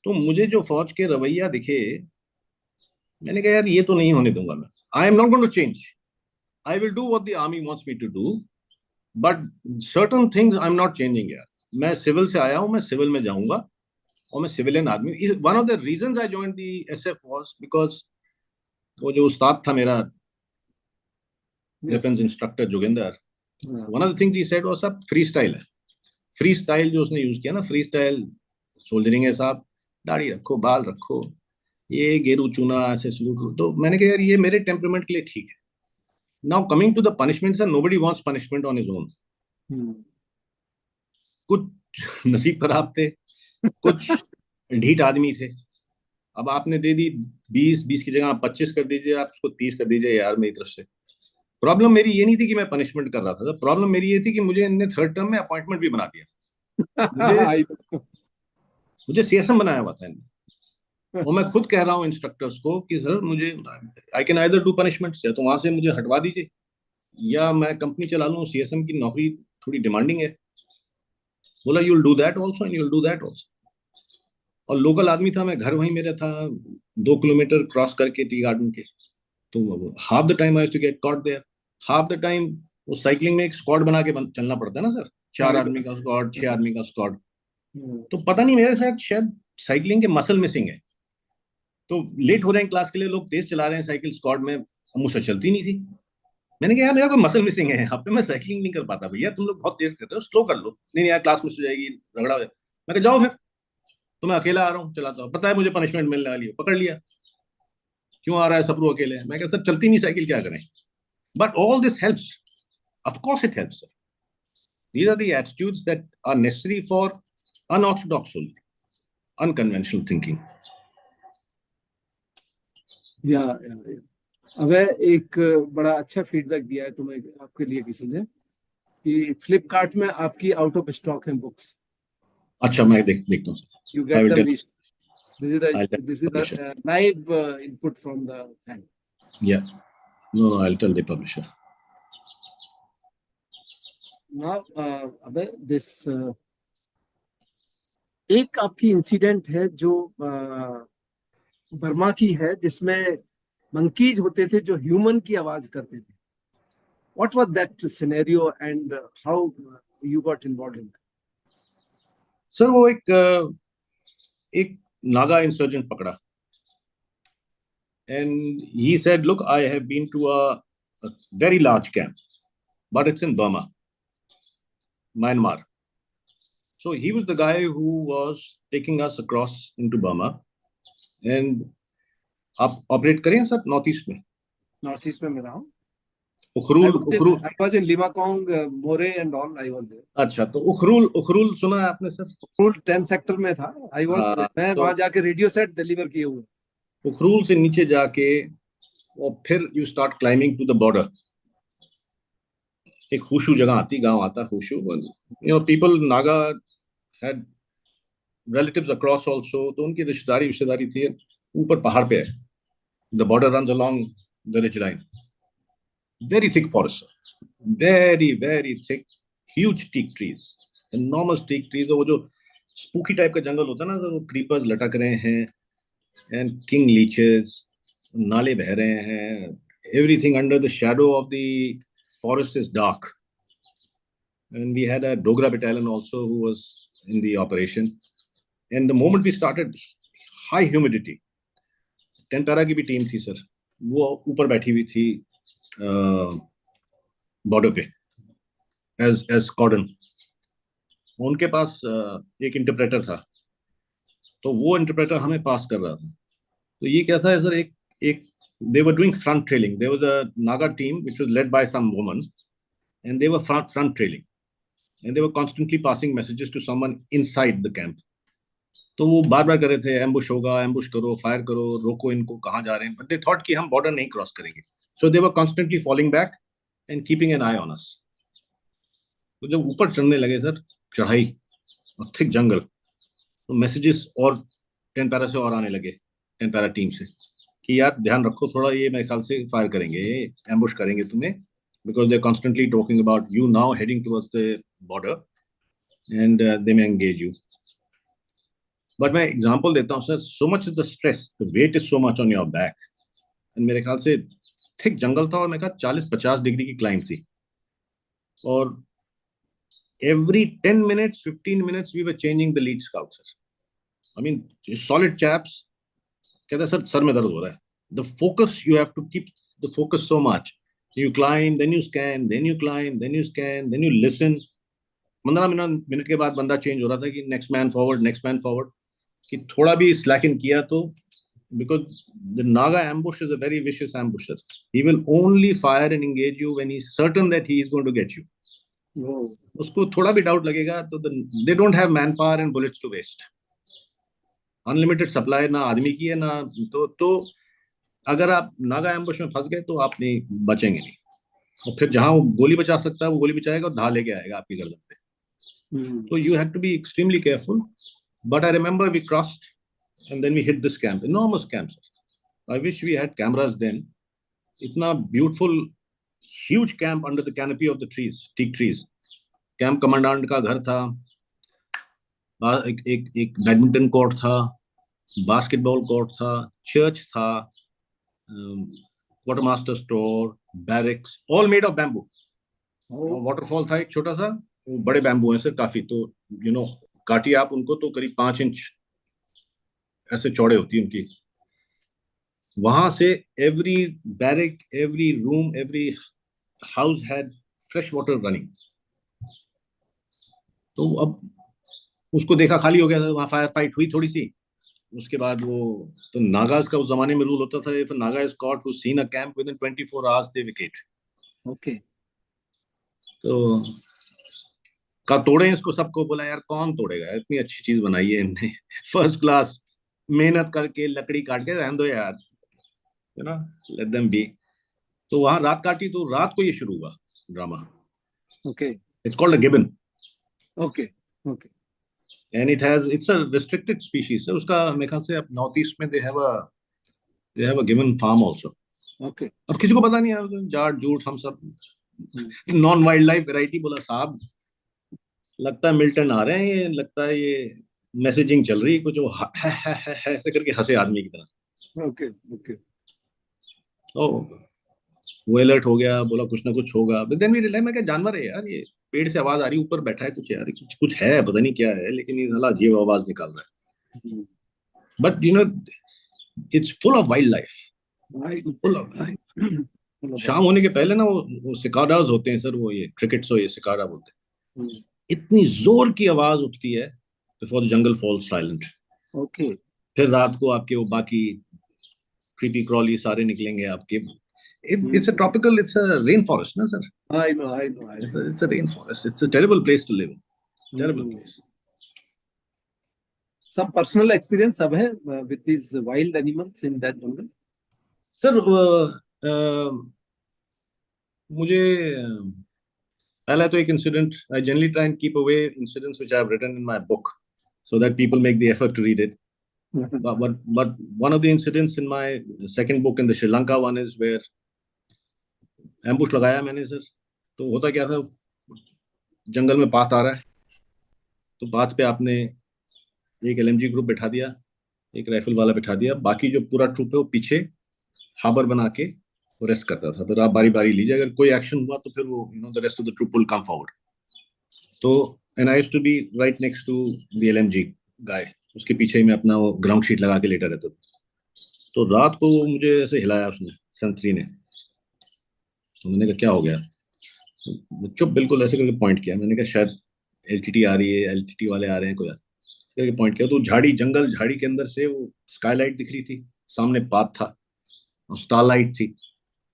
तो मुझे जो फौज के रवैया दिखे, मैंने कहा यार ये तो नहीं होने दूंगा मैं। I am not going to change, I will do what the army wants me to do, but certain things I am not changing यार। मैं सिविल से आया हूं, मैं सिविल में जाऊंगा और मैं सिविलियन आदमी। One of the reasons I joined the SF was because वो जो उस्ताद था मेरा, weapons instructor Joginder, one of the things he said वो सब फ्री स्टाइल है। फ्री स्टाइल जो उसने यूज किया ना, फ्री स्टाइल सोल्जरिंग है साहब, दाढ़ी रखो, बाल रखो, ये गेरू चूना ऐसे सलूट। तो मैंने कहा यार ये मेरे टेम्परामेंट के लिए ठीक है। Now coming to the punishment sir, nobody wants punishment on his own. कुछ नसीब खराब थे, कुछ ढीठ आदमी थे। अब आपने दे दी 20 की जगह आप 25 कर दीजिए, आप उसको 30 कर दीजिए यार मेरी तरफ से। प्रॉब्लम मेरी ये नहीं थी कि मैं पनिशमेंट कर रहा था, प्रॉब्लम मेरी ये थी कि मुझे इनने थर्ड टर्म में अपॉइंटमेंट भी बना दिया। मुझे सीएसएम बनाया हुआ था इनने। और मैं खुद कह रहा हूँ इंस्ट्रक्टर्स को कि सर मुझे, I can either do punishment, या तो वहां से मुझे हटवा दीजिए या मैं कंपनी चला लूँ। सीएसएम की नौकरी थोड़ी डिमांडिंग है। बोला you will do that also and you will do that also. और लोकल आदमी था, मैं घर वहीं मेरा था, 2 किलोमीटर क्रॉस करके टी गार्डन के। तो half the time I to get caught there, half the time वो साइकिलिंग में एक स्क्वाड बना के चलना पड़ता है ना सर, 4 आदमी का स्क्वाड, 6 आदमी का स्क्वाड। तो पता नहीं मेरे साथ शायद साइकिलिंग के मसल मिसिंग है। तो लेट हो रहे हैं क्लास के लिए, लोग तेज चला रहे हैं साइकिल स्क्वाड में, मुझसे चलती नहीं थी। मैंने कहा यार मेरा कोई मसल मिसिंग है यहाँ पे, मैं साइकिलिंग नहीं कर पाता भैया, तुम लोग बहुत तेज करते हो, स्लो कर लो। नहीं यार क्लास मिस हो जाएगी, झगड़ा हो जाएगा। मैं कहा जाओ फिर, तो मैं अकेला आ रहा हूँ चलाता हूँ, पता है मुझे पनिशमेंट मिलने वाली है, पकड़ लिया। क्यों आ रहा है सप्रू अकेले? मैं कहा सर चलती नहीं साइकिल, क्या करें। But all this helps, of course it helps. These are the attitudes that are necessary for unorthodox soldiers, unconventional thinking. Yeah, yeah, yeah. अबे एक बड़ा अच्छा फीडबैक दिया है तुम्हें आपके लिए किसी ने कि फ्लिपकार्ट में आपकी आउट ऑफ स्टॉक है बुक्स। अच्छा, मैं देखता हूँ sir. You I get will them tell. Reach. I tell This is the publisher. live input from the fan. Yeah, no I will tell the publisher. Now, अबे this एक आपकी incident है जो बर्मा की है जिसमें मंकीज होते थे जो ह्यूमन की आवाज करते थे। What was that scenario and how you got involved in that? Sir वो एक नागा इंसर्जेंट पकड़ा, and he said, look, I have been to a very large camp, but it's in Burma, Myanmar. So he was the guy who was taking us across into Burma. And आप operate करें sir north east में? North east में मैं रहा हूँ। Ukhrul Ukhrul. I was in Limakong, More and all. I was there. अच्छा, तो उखरूल उखरूल सुना है आपने सर? फुल 10 सेक्टर में था। हाँ, मैं तो वहां जाके रेडियो सेट डिलीवर किए हुए। उखरूल से नीचे जाके और फिर you start climbing to the border. एक हुशु जगह आती, गांव आता है Hushu. People Naga had relatives across also, तो उनकी रिश्तेदारी रिश्तेदारी थी ऊपर पहाड़ पे है। The border runs along the ridge line. Very thick forest, very very thick, huge teak trees, enormous teak trees। वो जो स्पूकी टाइप का जंगल होता है ना, वो क्रीपर्स लटक रहे हैं, एंड किंग लीचेस, नाले बह रहे हैं, everything under the shadow of the forest is dark. And we had a Dogra battalion also who was in the operation. And the moment we started, high humidity, 10 para की भी team थी sir, वो ऊपर बैठी हुई थी border पे as कॉर्डन। उनके पास एक इंटरप्रेटर था, तो वो इंटरप्रेटर हमें पास कर रहा था। तो ये क्या था सर, एक एक they were doing front trailing. There was a Naga team which was led by some woman, and they were front trailing, and they were constantly passing messages to someone inside the camp. तो वो बार बार कर रहे थे, ambush होगा, ambush करो, fire करो, रोको इनको, कहाँ जा रहे हैं। बट दे थॉट कि हम बॉर्डर नहीं क्रॉस करेंगे, so they were constantly falling back and keeping an eye on us. तो जब ऊपर चढ़ने लगे सर, चढ़ाई और थिक जंगल, तो मैसेजेस और 10 पैरा से और आने लगे, 10 पैरा टीम से, कि यार ध्यान रखो थोड़ा, ये मेरे ख्याल से फायर करेंगे, एम्बुश करेंगे तुम्हें, because they constantly talking about you now heading towards the border and they may engage you. But मैं एग्जांपल देता हूँ sir, so much is the stress, the weight is so much on your back. And मेरे ख्याल से thick जंगल था, और मैं कहा 40-50 डिग्री की क्लाइंब थी, और every 10 minutes, 15 minutes, we were changing the lead scouts, sir. I mean, solid chaps. कहते हैं सर सर में दर्द हो रहा है। The focus, you have to keep the focus so much. You climb, then you scan, then you climb, then you scan, then you listen. 15 minute के बाद बंदा चेंज हो रहा था कि next man forward, next man forward, कि थोड़ा भी स्लैक इन किया तो, because the Naga ambush is a very vicious ambush, sir. He will only fire and engage you when he's certain that he is going to get you. उसको थोड़ा भी doubt लगेगा तो they don't have man power and bullets to waste. Unlimited supply ना आदमी की है ना, तो अगर आप नागा एम्बुश में फंस गए तो आप नहीं बचेंगे नहीं। और फिर जहां वो गोली बचा सकता है वो गोली बचाएगा और धा लेके आएगा आपकी गर्दन पे। तो you have to be extremely careful. But I remember we crossed and then we hit this camp, enormous camp. I wish we had cameras then. इतना beautiful huge camp under the canopy of the trees, teak trees. Camp commandant का घर था, एक badminton court था, basketball court था, church था, quartermaster store, barracks, all made of bamboo. Waterfall था एक छोटा सा, वो बड़े बैम्बू हैं सर काफी, तो काटिए आप उनको तो करीब 5 इंच ऐसे चौड़े होती है उनकी। वहां से every barrack, every room, every house had fresh water running. तो अब उसको देखा, खाली हो गया था, वहां फायर फाइट हुई थोड़ी सी। उसके बाद वो, तो नागाज का उस जमाने में रूल होता था, if Naga is caught who seen a camp within 24 hours they vacate. Okay. तो का तोड़े इसको, सबको बोला यार कौन तोड़ेगा, इतनी अच्छी चीज बनाई है इनने, फर्स्ट क्लास मेहनत करके लकड़ी काट के, रहने दो यार। You know, let them be. तो वहां रात काटी, तो रात को ये शुरू हुआ drama. Okay it's called a gibbon, okay okay and it's a restricted species है उसका। मेरे ख्याल से अब नॉर्थ ईस्ट में they have a gibbon farm also. Okay. अब किसी को पता नहीं है, जाट जूट हम सब नॉन वाइल्ड लाइफ वैरायटी। बोला साहब, लगता है मिल्टन आ रहे हैं, ये लगता है ये मैसेजिंग चल रही है कुछ, वो ऐसे करके हंसे आदमी की तरह। Okay okay. तो वो अलर्ट हो गया, बोला कुछ ना कुछ होगा। बट देन वी रियलाइज, मैं क्या जानवर है यार, ये पेड़ से आवाज आ रही है, ऊपर बैठा है कुछ यार, कुछ कुछ है, पता नहीं क्या है, लेकिन ये साला अजीब आवाज निकाल रहा है। But you know, it's full of wild life, full of. शाम होने के पहले ना वो सिकाडाज होते हैं सर, वो ये क्रिकेट्स हो, ये सिकाडा बोलते हैं। इतनी जोर की आवाज उठती है before the jungle falls silent. Okay. फिर रात को आपके वो बाकी क्रीपी क्रॉली सारे निकलेंगे आपके। It's a tropical, it's a rainforest, na sir? I know, I know, I know. It's a rainforest. It's a terrible place to live. Terrible place. Some personal experience अब है with these wild animals in that jungle? Sir मुझे पहला तो एक incident, I generally try and keep away incidents which I have written in my book so that people make the effort to read it. But one of the incidents in my second book, in the Sri Lanka one, is where ambush लगाया मैंने sir. तो होता क्या था, जंगल में पात आ रहा है, तो पात पे आपने एक एलएमजी ग्रुप बैठा दिया, एक राइफल वाला बैठा दिया, बाकी जो पूरा ट्रूप है वो पीछे हाबर बना के वो रेस्ट करता था। फिर आप बारी बारी लीजिए, अगर कोई एक्शन हुआ तो फिर वो the rest of the troop will come forward. तो and I used to be right next to the LMG guy, उसके पीछे ही मैं अपना वो ग्राउंड शीट लगा के लेटा रहता था। तो रात को मुझे ऐसे हिलाया उसने, संतरी ने। तो मैंने कहा क्या हो गया, चुप बिल्कुल ऐसे करके पॉइंट किया। मैंने कहा शायद एलटीटी आ रही है, एलटीटी वाले आ रहे हैं कोई, करके पॉइंट किया। तो झाड़ी, जंगल झाड़ी के अंदर से वो स्काईलाइट दिख रही थी, सामने पाथ था और स्टारलाइट थी।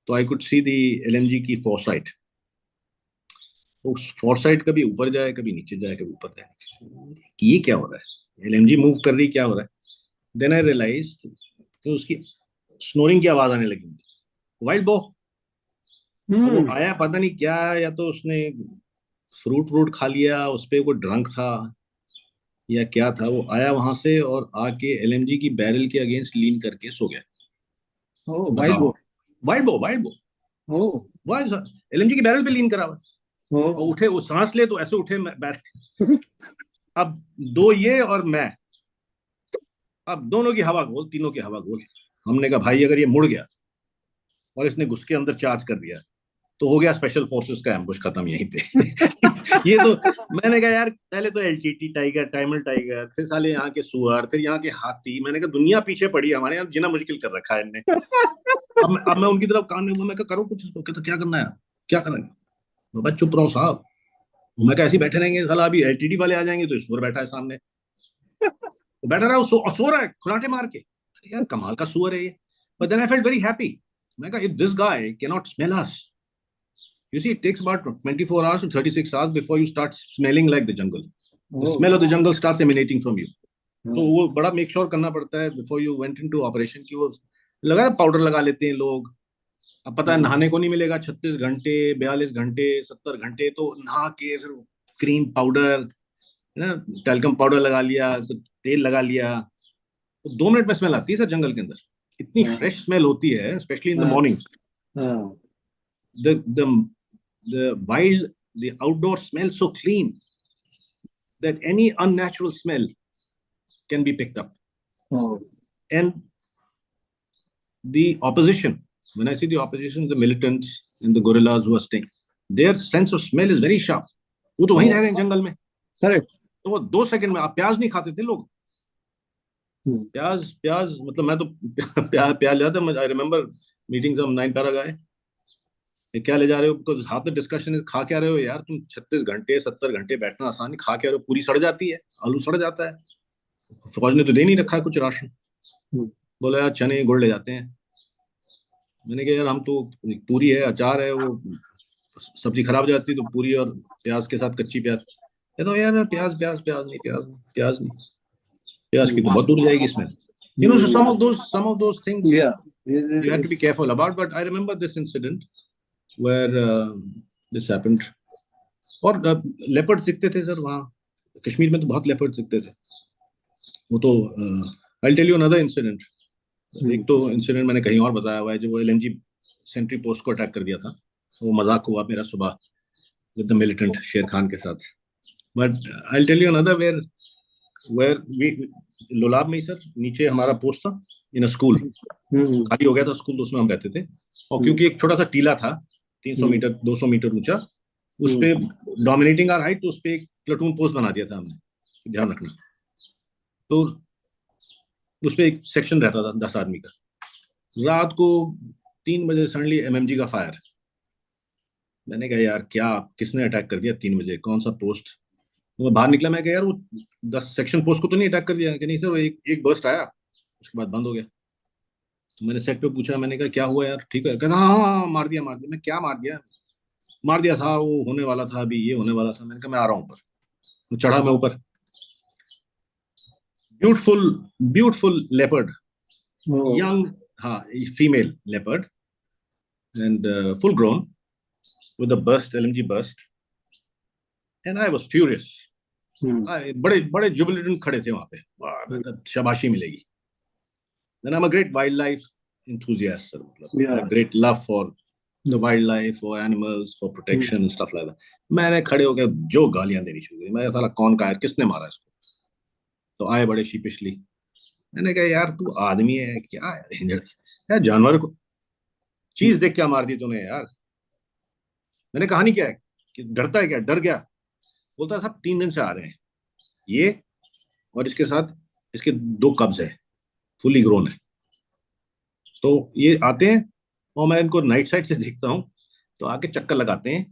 तो I could see the LMG की फोरसाइट। तो फोरसाइट कभी ऊपर जाए, कभी नीचे जाए, कभी ऊपर जाए, कि ये क्या हो रहा है, एलएमजी मूव कर रही, क्या हो रहा है। देन आई रियलाइज कि उसकी स्नोरिंग की आवाज आने लगी, वाइल्ड बो। वो आया पता नहीं क्या, या तो उसने फ्रूट व्रूट खा लिया, उस पर वो ड्रंक था या क्या था। वो आया वहां से और आके एलएमजी की बैरल के अगेंस्ट लीन करके सो गया। वाइल्ड बताओ, बो। वाइल्ड बो, वाइल्ड बो, ओह वाह, एलएमजी की बैरल पे लीन करा हुआ। और ओह। उठे, वो सांस ले तो ऐसे उठे बैरल। अब दो ये और मैं, अब दोनों की हवा गोल, तीनों की हवा गोल। हमने कहा भाई अगर ये मुड़ गया और इसने घुस के अंदर चार्ज कर दिया तो हो गया स्पेशल फोर्सेस का एम्बुश खत्म यहीं पे। ये तो मैंने कहा यार, पहले तो एलटीटी टाइगर, टाइमल टाइगर, फिर साले यहाँ के सुअर, फिर यहाँ के हाथी। मैंने कहा दुनिया पीछे पड़ी है हमारे यहाँ, जीना मुश्किल कर रखा है इनने। अब मैं उनकी तरफ कान में, मैं कहा करो कुछ इसको। कहता क्या करना है, क्या करना है। मैं चुप रहा हूँ साहब। मैं कहा ऐसे बैठे रहेंगे साला, अभी एलटीटी वाले आ जाएंगे। तो सुअर बैठा है सामने, वो बैठा रहा, सो रहा है खुराटे मार के। यार कमाल का सुअर है ये। But then I felt very happy. मैं कहा if this guy can not smell us, you see, it takes about 24 hours to 36 hours before you start smelling like the jungle. The smell of the jungle starts emanating from you. तो वो बड़ा make sure करना पड़ता है before you went into operation की। वो लगा powder लगा लेते हैं लोग। अब पता है नहाने को नहीं मिलेगा 36 घंटे, 42 घंटे, 70 घंटे। तो नहा के फिर क्रीम पाउडर, ना, टेल्कम पाउडर लगा लिया, तो तेल लगा लिया, तो 2 मिनट में स्मेल आती है सर जंगल के अंदर। इतनी फ्रेश स्मेल होती है, specially in the mornings. The wild, the outdoor smells so clean that any unnatural smell can be picked up. And the opposition, when I say the opposition, the militants and the guerrillas who are staying, their sense of smell is very sharp. वो तो वहीं रह रहे हैं जंगल में। Correct. तो वो 2 second में, आप प्याज नहीं खाते थे लोग, प्याज मतलब मैं तो प्याज जाता। I remember meeting some 9 para guy, क्या ले जा रहे हो, because half the discussion is खा क्या रहे हो यार तुम, 36 घंटे 70 घंटे बैठना आसान है, खा क्या रहे हो, पूरी सड़ जाती है, आलू सड़ जाता है, फौज ने तो दे नहीं रखा है कुछ राशन। बोला यार चने गुड़ ले जाते हैं। मैंने कहा यार हम तो, पूरी है, अचार है, वो सब्जी खराब हो जाती तो पूरी और प्याज के साथ कच्ची प्याज। तो यार प्याज प्याज प्याज नहीं, प्याज नहीं, प्याज नहीं, प्याज की तो बहुत दूर जाएगी इसमें। Some of those things you have to be careful about. But I remember this incident where this happened. और leopards दिखते थे सर वहाँ, कश्मीर में तो बहुत leopards दिखते थे. वो तो I'll tell you another incident. एक तो इंसिडेंट मैंने कहीं और बताया हुआ है, जो वो LMG सेंट्री पोस्ट को अटैक कर दिया था. वो मजाक हुआ मेरा सुबह विद द मिलिटेंट शेर खान के साथ. But I tell you another where we Lolab में ही सर नीचे हमारा पोस्ट था इन अ स्कूल. खाली हो गया था स्कूल, तो उसमें हम रहते थे. और क्योंकि एक छोटा सा टीला था 300 मीटर 200 मीटर ऊंचा, उस पे डोमिनेटिंग आवर हाइट, तो उस पे एक प्लेटून पोस्ट बना दिया था हमने, ध्यान रखना. तो उस पे एक सेक्शन रहता था 10 आदमी का. रात को 3 बजे सडनली MMG का फायर. मैंने कहा यार क्या, किसने अटैक कर दिया 3 बजे, कौन सा पोस्ट. तो मैं बाहर निकला, मैं कहा यार वो 10 सेक्शन पोस्ट को तो नहीं अटैक कर दिया. कि नहीं सर, वो एक बर्स्ट आया, उसके बाद बंद हो गया. तो मैंने सेट पे पूछा, मैंने कहा क्या हुआ यार, ठीक है. कहना हाँ हाँ हाँ, मार दिया. मैं क्या मार दिया? मार दिया था, वो होने वाला था, अभी ये होने वाला था. मैंने कहा मैं आ रहा हूँ ऊपर. तो चढ़ा मैं ऊपर. ब्यूटीफुल ब्यूटीफुल लेपर्ड, यंग, हाँ female leopard, and full grown with a burst, LMG burst, and I was furious. बड़े बड़े jubilant खड़े थे वहां पे, मतलब शाबाशी मिलेगी. Then I'm a great wildlife enthusiast, sir. I have great love for the wildlife, for animals, for protection and stuff like that. मैंने खड़े होकर जो गालियां देनी शुरू की. मैं साला कौन का है, किसने मारा इसको. तो आए बड़े शीपिशली. मैंने कहा यार तू आदमी है क्या यार, जानवर को चीज देख क्या मार दी तूने यार. मैंने कहानी क्या है कि डरता है क्या, डर गया. बोलता था 3 दिन से आ रहे हैं ये, और इसके साथ इसके 2 कब्ज है, फुली ग्रोन है. तो ये आते हैं और मैं इनको नाइट साइड से देखता हूँ, तो आके चक्कर लगाते हैं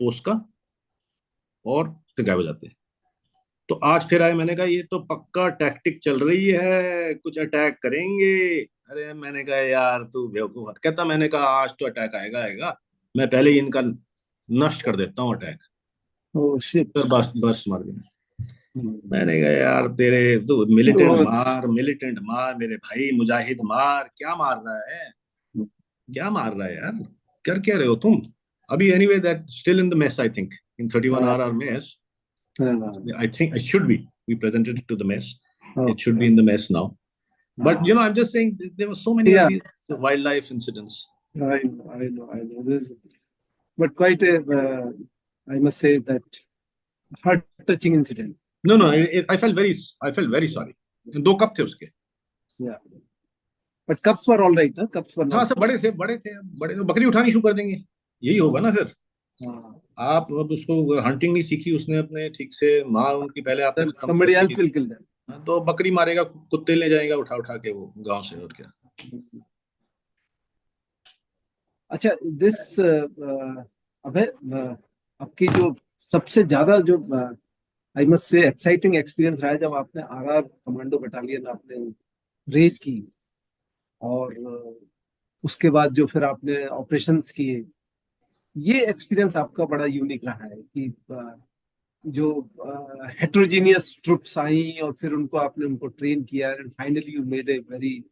पोस्ट का और फिर गायब हो जाते हैं. तो आज फिर आए. मैंने कहा ये तो पक्का टैक्टिक चल रही है, कुछ अटैक करेंगे. अरे मैंने कहा यार तू बेवकूफ मत. कहता मैंने कहा आज तो अटैक आएगा, मैं पहले ही इनका नष्ट कर देता हूँ अटैक. तो बस मार दिया. मैंने कहा यार तेरे तो मिलिटेंट मार मेरे भाई, मुजाहिद मार. क्या मार रहा है, क्या मार रहा है यार, कर क्या रहे हो तुम अभी. Anyway that still in the mess, I think in 31 RR mess. I think I should be. We presented it to the mess. It should be in the mess now. But you know, I'm just saying there were so many of these wildlife incidents. I know. This, but quite a, I must say that heart-touching incident. No, I felt very sorry. 2 cup थे उसके. Yeah. But cups were all right, ना? Cups were not. हाँ सब बड़े थे. बकरी उठानी शुरू कर देंगे, यही होगा ना फिर. आप अब उसको हंटिंग नहीं सीखी उसने अपने ठीक से, माँ उनकी पहले आपने somebody else will kill them. तो बकरी मारेगा, कुत्ते ले जाएगा उठा के वो गांव से, और क्या. अच्छा दिस अबे आपकी जो सबसे ज्यादा जो I must say exciting experience रहा है जब आपने RR कमांडो बटालियन आपने रेस की, और उसके बाद जो फिर आपने ऑपरेशंस किए, ये एक्सपीरियंस आपका बड़ा यूनिक रहा है कि जो हेट्रोजीनियस ट्रुप्स आई और फिर उनको ट्रेन किया, and finally you made a very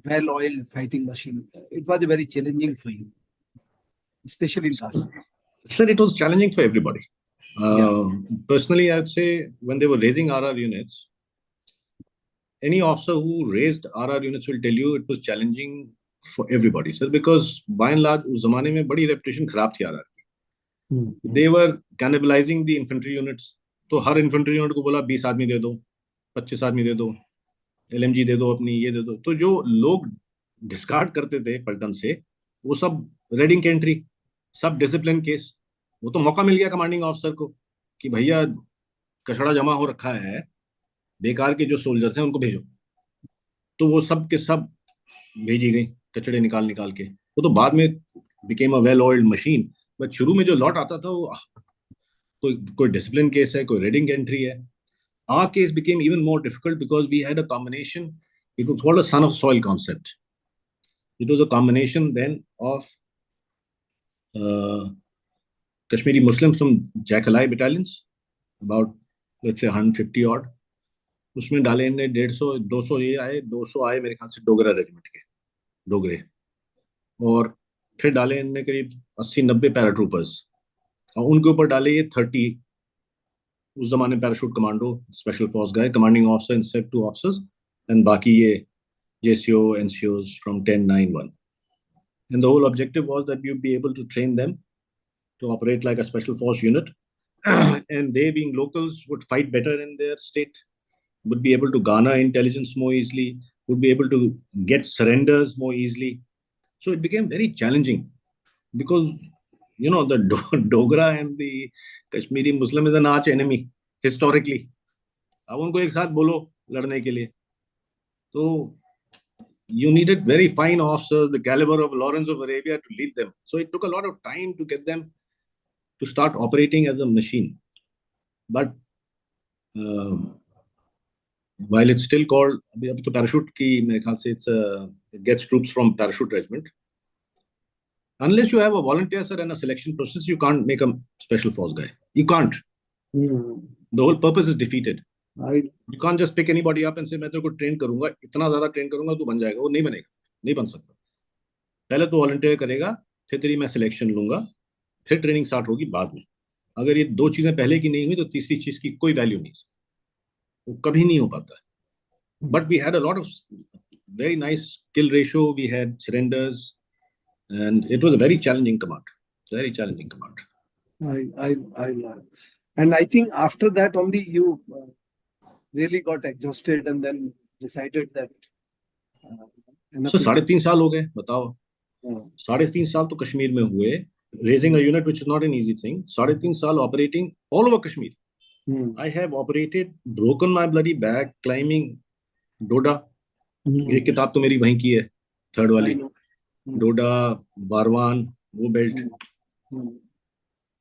well oiled fighting machine. It was very challenging for you, especially in Kashmir. Sir, it was challenging for everybody. Personally, I'd say when they were raising RR units, any officer who raised RR units will tell you it was challenging for everybody, sir, because by and large उस जमाने में बड़ी reputation खराब थी RR की. They were cannibalizing the infantry units. तो हर infantry unit को बोला 20 आदमी दे दो, 25 आदमी दे दो, LMG दे दो अपनी, ये दे दो. तो जो लोग डिस्कार्ड करते थे पलटन से, वो सब रेडिंग एंट्री, सब डिसिप्लिन केस. वो तो मौका मिल गया कमांडिंग ऑफिसर को कि भैया कचड़ा जमा हो रखा है, बेकार के जो सोल्जर्स हैं उनको भेजो. तो वो सब के सब भेजी गई कचड़े निकाल के. वो तो बाद में became a well oiled machine. But शुरू में जो लॉट आता था वो कोई डिसिप्लिन केस है, कोई रेडिंग एंट्री है. Our case became even more difficult because we had a combination. It was called a son of soil concept. It was a combination then of Kashmiri Muslims from Jackalai battalions, about let's say 150 odd. उसमें डाले इनने 150 200 ये आए, 200 आए मेरे ख्याल से Dogra regiment के. डोगरे, और फिर डाले इनने करीब 80-90 पैराट्रूपर्स, और उनके ऊपर डाले ये 30 उस जमाने पैराशूट कमांडो स्पेशल फोर्स गए, commanding officer and set 2 officers, and बाकी ये JCO NCOs from 10-9-1. And the whole objective was that you'd be able to train them to operate like a special force unit. And they, being locals, would fight better in their state, would be able to garner intelligence more easily, would be able to get surrenders more easily. So it became very challenging because, the Dogra and the Kashmiri Muslim is an arch enemy historically. अब उनको एक साथ बोलो लड़ने के लिए, तो you needed very fine officers, the caliber of Lawrence of Arabia, to lead them. So it took a lot of time to get them to start operating as a machine. But while it's still called, अभी तो parachute की मेरे ख्याल से it gets troops from parachute regiment. Unless you have a volunteer, sir, and a selection process, you can't make a special force guy. You can't. The whole purpose is defeated. You can't just pick anybody up and say मैं तेरे को train करूंगा, इतना ज़्यादा train करूंगा तू बन जाएगा. वो नहीं बनेगा, नहीं बन सकता. पहले तो volunteer करेगा, फिर तेरी मैं selection लूंगा, फिर training start होगी बाद में. अगर ये दो चीजें पहले की नहीं हुई तो तीसरी चीज की कोई value नहीं, वो कभी नहीं हो पाता है. But we had a lot of very nice skill ratio. We had surrenders, and it was a very challenging command. Very challenging command. And I think after that only you really got exhausted and then decided that. So 3.5 साल हो गए, बताओ. 3.5 साल तो कश्मीर में हुए, raising a unit which is not an easy thing. 3.5 साल operating all over Kashmir. I have operated, broken my bloody back, climbing डोडा. ये किताब तो मेरी वहीं की है, थर्ड वाली. डोडा, बारवान, वो belt.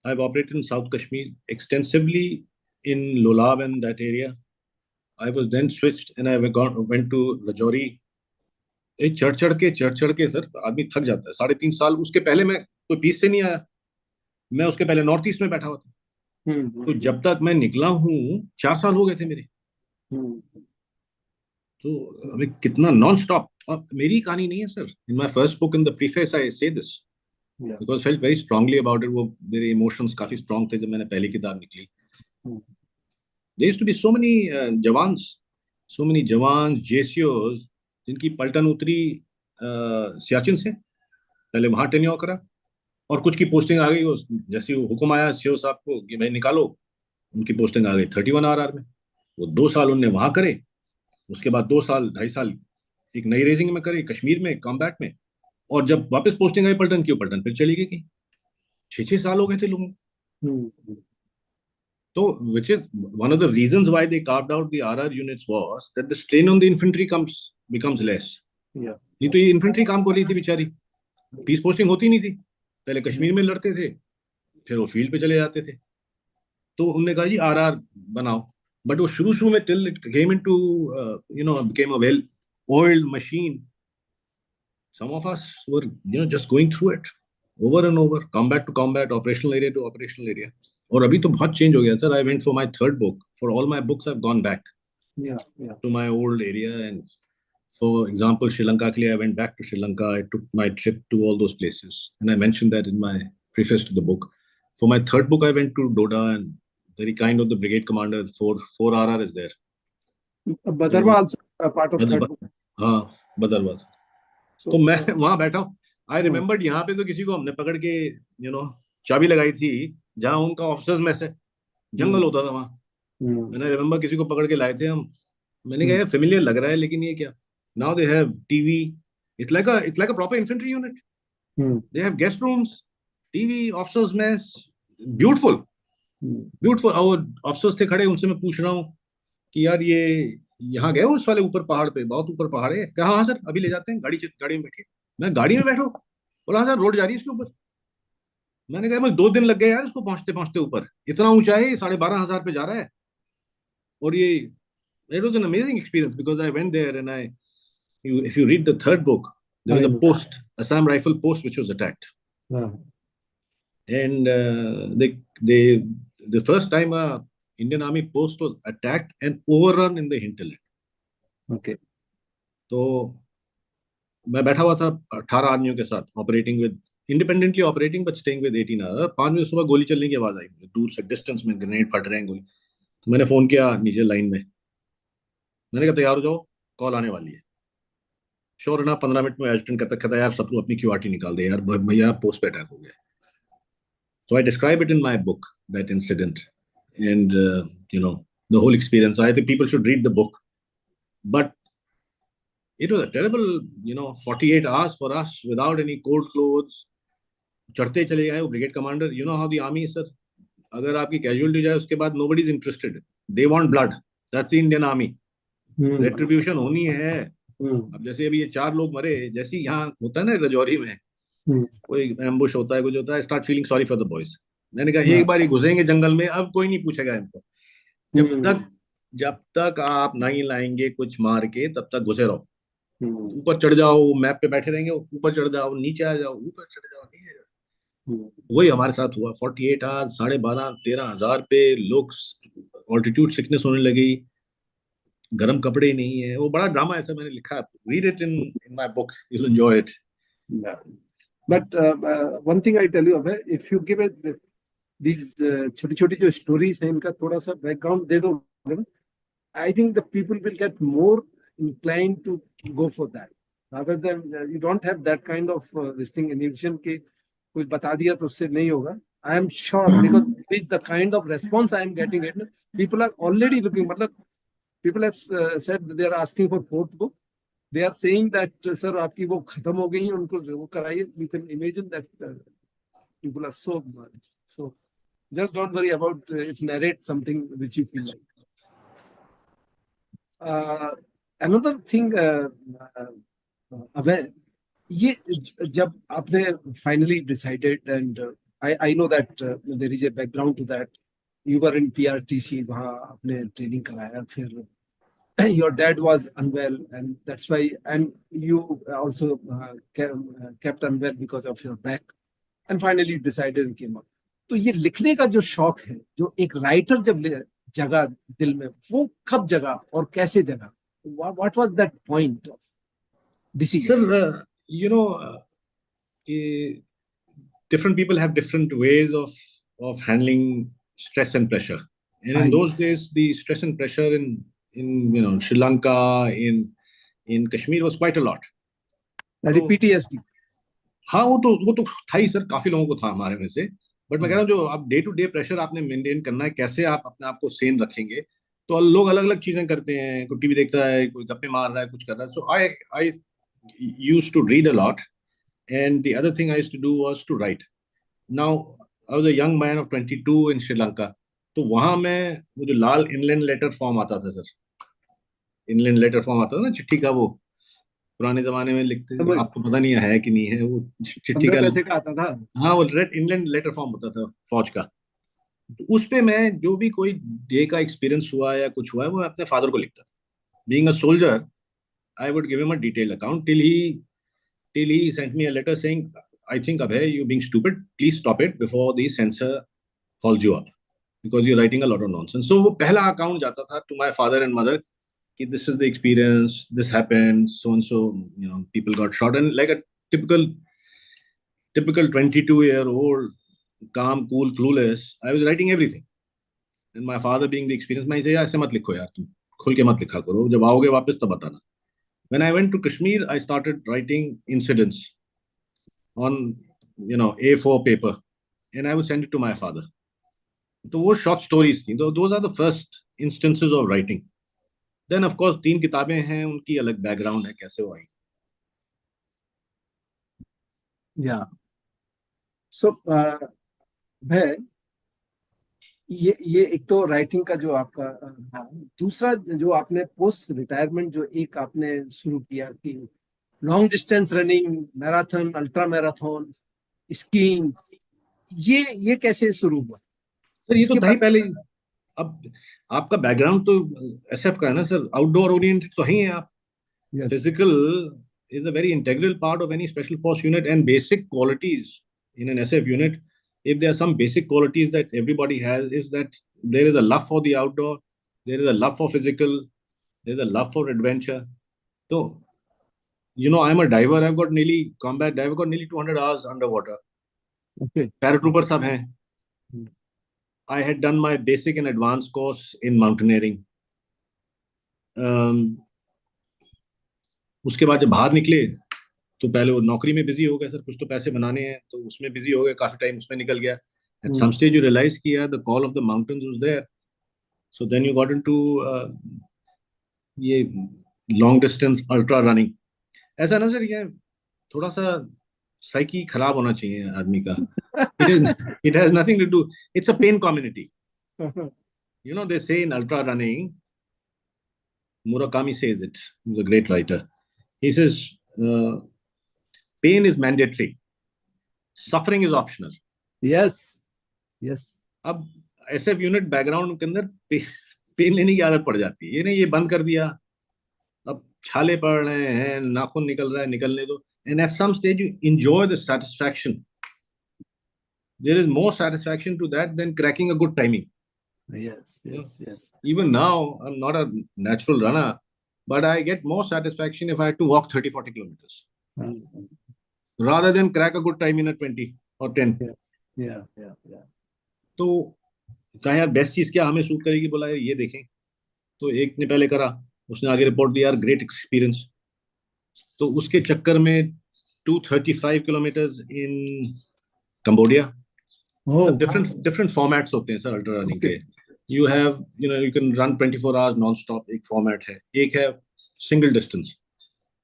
I've operated in South Kashmir extensively, in Lolab and that area. I was then switched and I went to Rajouri. चढ़ चढ़ के सर आदमी थक जाता है. 3.5 साल. उसके पहले मैं कोई पीस से नहीं आया, मैं उसके पहले नॉर्थ ईस्ट में बैठा हुआ था. तो जब तक मैं निकला हूँ 4 साल हो गए थे मेरे. तो अभी कितना नॉन स्टॉप. मेरी कहानी नहीं है sir. In my first book in the preface I say this because felt very strongly about it. वो मेरे इमोशंस काफी स्ट्रांग थे जब मैंने पहली किताब निकली. There used to be so many jawans JCOs जिनकी पलटन उतरी सियाचिन से, पहले वहां टेन्योर करा, और कुछ की पोस्टिंग आ गई. जैसे हुक्म आया CO साहब को कि भाई निकालो, उनकी पोस्टिंग आ गई 31 RR में. वो 2 साल उनने वहां करे, उसके बाद 2-2.5 साल एक नई रेजिंग में करे कश्मीर में कॉम्बैट में, और जब वापस पोस्टिंग आई पलटन की, पलटन फिर चली गई कहीं. 6-6 साल हो गए थे लोगों. तो which is one of the reasons why they carved out the RR units was that the strain on the infantry becomes less. नहीं तो ये इन्फेंट्री काम कर रही थी बेचारी, पीस पोस्टिंग होती नहीं थी. पहले कश्मीर में लड़ते थे, फिर वो फील्ड पे चले जाते थे. तो उन्होंने कहा जी RR बनाओ. But वो शुरू में till it came into became a well-oiled machine, some of us were just going through it over and over, combat to combat, operational area to operational area. और अभी तो बहुत change हो गया sir. I went for my third book. For all my books I've gone back to my old area, and for example Sri Lanka के लिए I went back to Sri Lanka. I took my trip to all those places, and I mentioned that in my preface to the book. For my third book I went to Doda, and very kind of the brigade commander. 4 RR is there. Badarwa also a part of third book. हाँ, बदरवा. तो मैं वहां बैठा हूँ. I remembered यहाँ पे तो किसी को हमने पकड़ के चाबी लगाई थी जहाँ उनका ऑफिसर्स में से जंगल होता था वहाँ. मैंने रिमेम्बर किसी को पकड़ के लाए थे हम. मैंने कहा फेमिलियर लग रहा है लेकिन ये क्या. Now they have TV. It's like a proper infantry unit. They have guest rooms, TV, officers mess. Beautiful. और ऑफिसर्स थे खड़े, उनसे मैं पूछ रहा हूँ कि यार ये यहाँ गए हो उस वाले ऊपर पहाड़ पे, बहुत ऊपर पहाड़ है. कहा हाँ सर अभी ले जाते हैं, गाड़ी में बैठिए. मैं गाड़ी में बैठो. बोला हाँ सर रोड जा रही है इसके ऊपर. मैंने कहा मैं 2 दिन लग गए यार इसको पहुंचते ऊपर. इतना ऊंचा है, 12,500 पे जा रहा है. और ये it was an amazing experience because I went there and if you read the third book, there was a post, Assam rifle post, which was attacked. And the first time a Indian Army post was attacked and overrun in the hinterland. Okay. So मैं बैठा हुआ था 18 आदमियों के साथ, operating with independently operating but staying with 18 other. 5 बजे सुबह गोली चलने की आवाज आई मुझे, दूर से डिस्टेंस में ग्रेनेड फट रहे हैं, गोली। तो मैंने फोन किया नीचे लाइन में, मैंने कहा तैयार हो जाओ, कॉल आने वाली है। श्योर ना 15 मिनट में एजुटेंट कहता यार सप्रू अपनी क्यूआरटी निकाल दे यार, भैया पोस्ट पे अटैक हो गया। So I describe it in my book, that incident, and the whole experience. I think people should read the book. But it was a terrible, 48 hours for us without any cold clothes. चढ़ते चले गए वो brigade commander, you know how the army sir, अगर आपकी casualty हो जाए उसके बाद nobody is interested, they want blood, that's the Indian army. Retribution होनी है। अब जैसे अभी ये 4 लोग मरे, जैसे यहाँ होता है ना रजौरी में, कोई एम्बुश होता है, कुछ होता है, start feeling sorry for the boys. मैंने कहा एक बार ही घुसेंगे जंगल में, अब कोई नहीं पूछेगा इनको। जब तक आप नहीं लाएंगे कुछ मार के तब तक घुसे रहो। ऊपर चढ़ जाओ, मैप पे बैठे रहेंगे, ऊपर चढ़ जाओ, नीचे आ जाओ, ऊपर चढ़ जाओ, नीचे जाओ। वही हमारे साथ हुआ। 48 आवर्स, 12,500-13,000 पे लोग, ऑल्टीट्यूड सिकनेस होने लगी, गर्म कपड़े नहीं है। वो बड़ा ड्रामा ऐसा मैंने लिखा है, read it in my book, you will enjoy it. But one thing I tell you, Abhay, if you give it these छोटी छोटी जो स्टोरीज हैं इनका थोड़ा सा बैकग्राउंड दे दो, I think the people will get more inclined to go for that rather than you don't have that kind of this thing illusion के कुछ बता दिया तो उससे नहीं होगा. I am sure because with the kind of response I am getting it, people are already looking. मतलब people have said they are asking for 4th book. They are saying that sir आपकी वो खत्म हो गई है, उनको वो कराइए. You can imagine that people are so just don't worry about it. Narrate something which you feel like. Another thing, Abhay, ये जब आपने finally decided, and I know that there is a background to that. You were in PRTC, वहाँ आपने training कराया, फिर your dad was unwell, and that's why, and you also kept unwell because of your back, and finally you decided and came out. तो ये लिखने का जो शौक है, जो एक राइटर जब जगह दिल में, वो कब जगह और कैसे जगह? What was that point of decision? Sir, different people have different ways of handling stress and pressure. And in those days, the stress and pressure in Sri Lanka, in Kashmir was quite a lot. तो, PTSD. हाँ, वो तो था ही sir, काफी लोगों को था हमारे में से। बट मैं कह रहा हूँ जो आप डे टू डे प्रेशर आपने मेंटेन करना है, कैसे आप अपने आप को सेन रखेंगे। तो लोग अलग अलग चीजें करते हैं, कोई टीवी देखता है, कोई गप्पे मार रहा है, कुछ कर रहा है. So I used to read a lot, and the other thing I used to do was to write. Now I was a young man of 22 in Sri Lanka. तो वहां में वो जो लाल इनलैंड लेटर फॉर्म आता था सर, इनलैंड लेटर फॉर्म आता था ना चिट्ठी का, वो पुराने जमाने में लिखते, आपको पता नहीं है कि नहीं है, वो चिट्ठी का आता था. हाँ, वो रेड इनलैंड लेटर फॉर्म होता था फौज का. तो उस पे मैं जो भी कोई डे का एक्सपीरियंस हुआ या कुछ हुआ है, वो मैं अपने फादर को लिखता था. Being a soldier, I would give him a detailed account till he sent me a letter saying, I think Abhay, you're being stupid, please stop it before the censor calls you up because you're writing a lot of nonsense. So वो पहला account जाता था to my father and mother कि this is the experience, this happened, so and so, people got shot. And like a typical 22-year-old, calm, cool, clueless, I was writing everything. And my father being the experience, मैं इसे ऐसे मत लिखो यार, तुम खुल के मत लिखा करो, जब आओगे वापस तब बताना. When I went to Kashmir, I started writing incidents on, A4 paper, and I would send it to my father. तो वो short stories थी. So those are the first instances of writing. Then of course 3 किताबें हैं, उनकी अलग background है, कैसे वो आई. Yeah. So, भाई ये एक तो राइटिंग का जो आपका था, दूसरा जो आपने पोस्ट रिटायरमेंट जो एक आपने शुरू किया कि long distance running, marathon, ultra marathon, skiing, ये कैसे शुरू हुआ? सर ये तो था ही पहले. अब आपका बैकग्राउंड तो एसएफ का है ना सर, आउटडोर ओरिएंटेड तो ही है आप. Physical is a very integral part of any special force unit, and basic qualities in an SF unit, if there are some basic qualities that everybody has, is that there is a love for the outdoor, there is a love for physical, there is a love for adventure. So I'm a diver. I've got nearly combat diver. I've got nearly 200 hours underwater. Okay. Paratrooper सब हैं. Hmm. I had done my basic and advanced course in mountaineering. उसके बाद जब बाहर निकले तो पहले वो नौकरी में बिजी हो गए, सर कुछ तो पैसे बनाने हैं, तो उसमें बिजी हो गए, काफी टाइम उसमें निकल गया. At some stage you realize कि यार the call of the mountains was there. So then you got into ये long distance ultra running. ऐसा ना सर, ये थोड़ा सा साइकी खराब होना चाहिए आदमी का. It has nothing to do. It's a pain community. They say in ultra running, Murakami says it. He's a great writer. He says, pain is mandatory. Suffering is optional. Yes. Yes. अब SF unit background के अंदर pen लेने की आदत पड़ जाती है. ये नहीं, ये बंद कर दिया, अब छाले पड़ रहे हैं, नाखून निकल रहा है, निकलने दो. And at some stage you enjoy the satisfaction. There is more satisfaction to that than cracking a good timing. Yes. Yes. Yes. Even now, I'm not a natural runner, but I get more satisfaction if I had to walk 30-40 kilometers rather than crack a good time in a 20 or 10. Yeah. तो कहा यार best चीज क्या हमें suit करेगी, बोला यार ये देखें. तो एक ने पहले करा, उसने आगे रिपोर्ट दिया, यार ग्रेट एक्सपीरियंस. तो उसके चक्कर में 235 किलोमीटर्स इन कंबोडिया. डिफरेंट फॉर्मेट्स होते हैं सर अल्ट्रा रनिंग के. You have you can run 24 hours non stop, एक फॉर्मेट है. एक है single distance,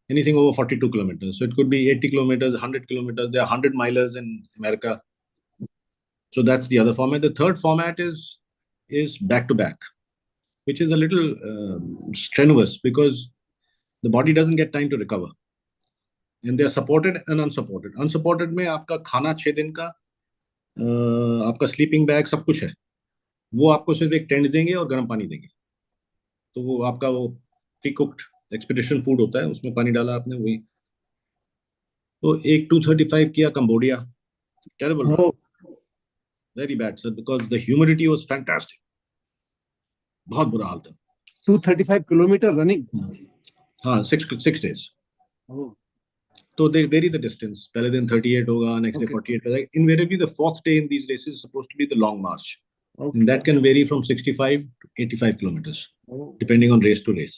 anything over 42 kilometers. So it could be 80 kilometers, 100 kilometers. There are 100 milers in America. So that's the other format. The third format is back to back, which is a little strenuous because the body doesn't get time to recover. And they are supported and unsupported. Unsupported में आपका खाना 6 दिन का, आपका sleeping bag सब कुछ है. वो आपको सिर्फ एक टेंट देंगे और गर्म पानी देंगे. तो वो आपका वो प्री कुक्ड एक्सपीडिशन फूड होता है, उसमें पानी डाला आपने, वही. तो एक 235 किया Cambodia. Terrible, very bad sir, because the humidity was fantastic. बहुत बुरा हाल था. 235 किलोमीटर रनिंग. हाँ, 6 days. तो they vary the distance. पहले दिन 38 होगा, next day 48 होगा. Invariably the fourth day in these races is supposed to be the long march. And that can vary from 65 to 85 kilometers, depending on race to race.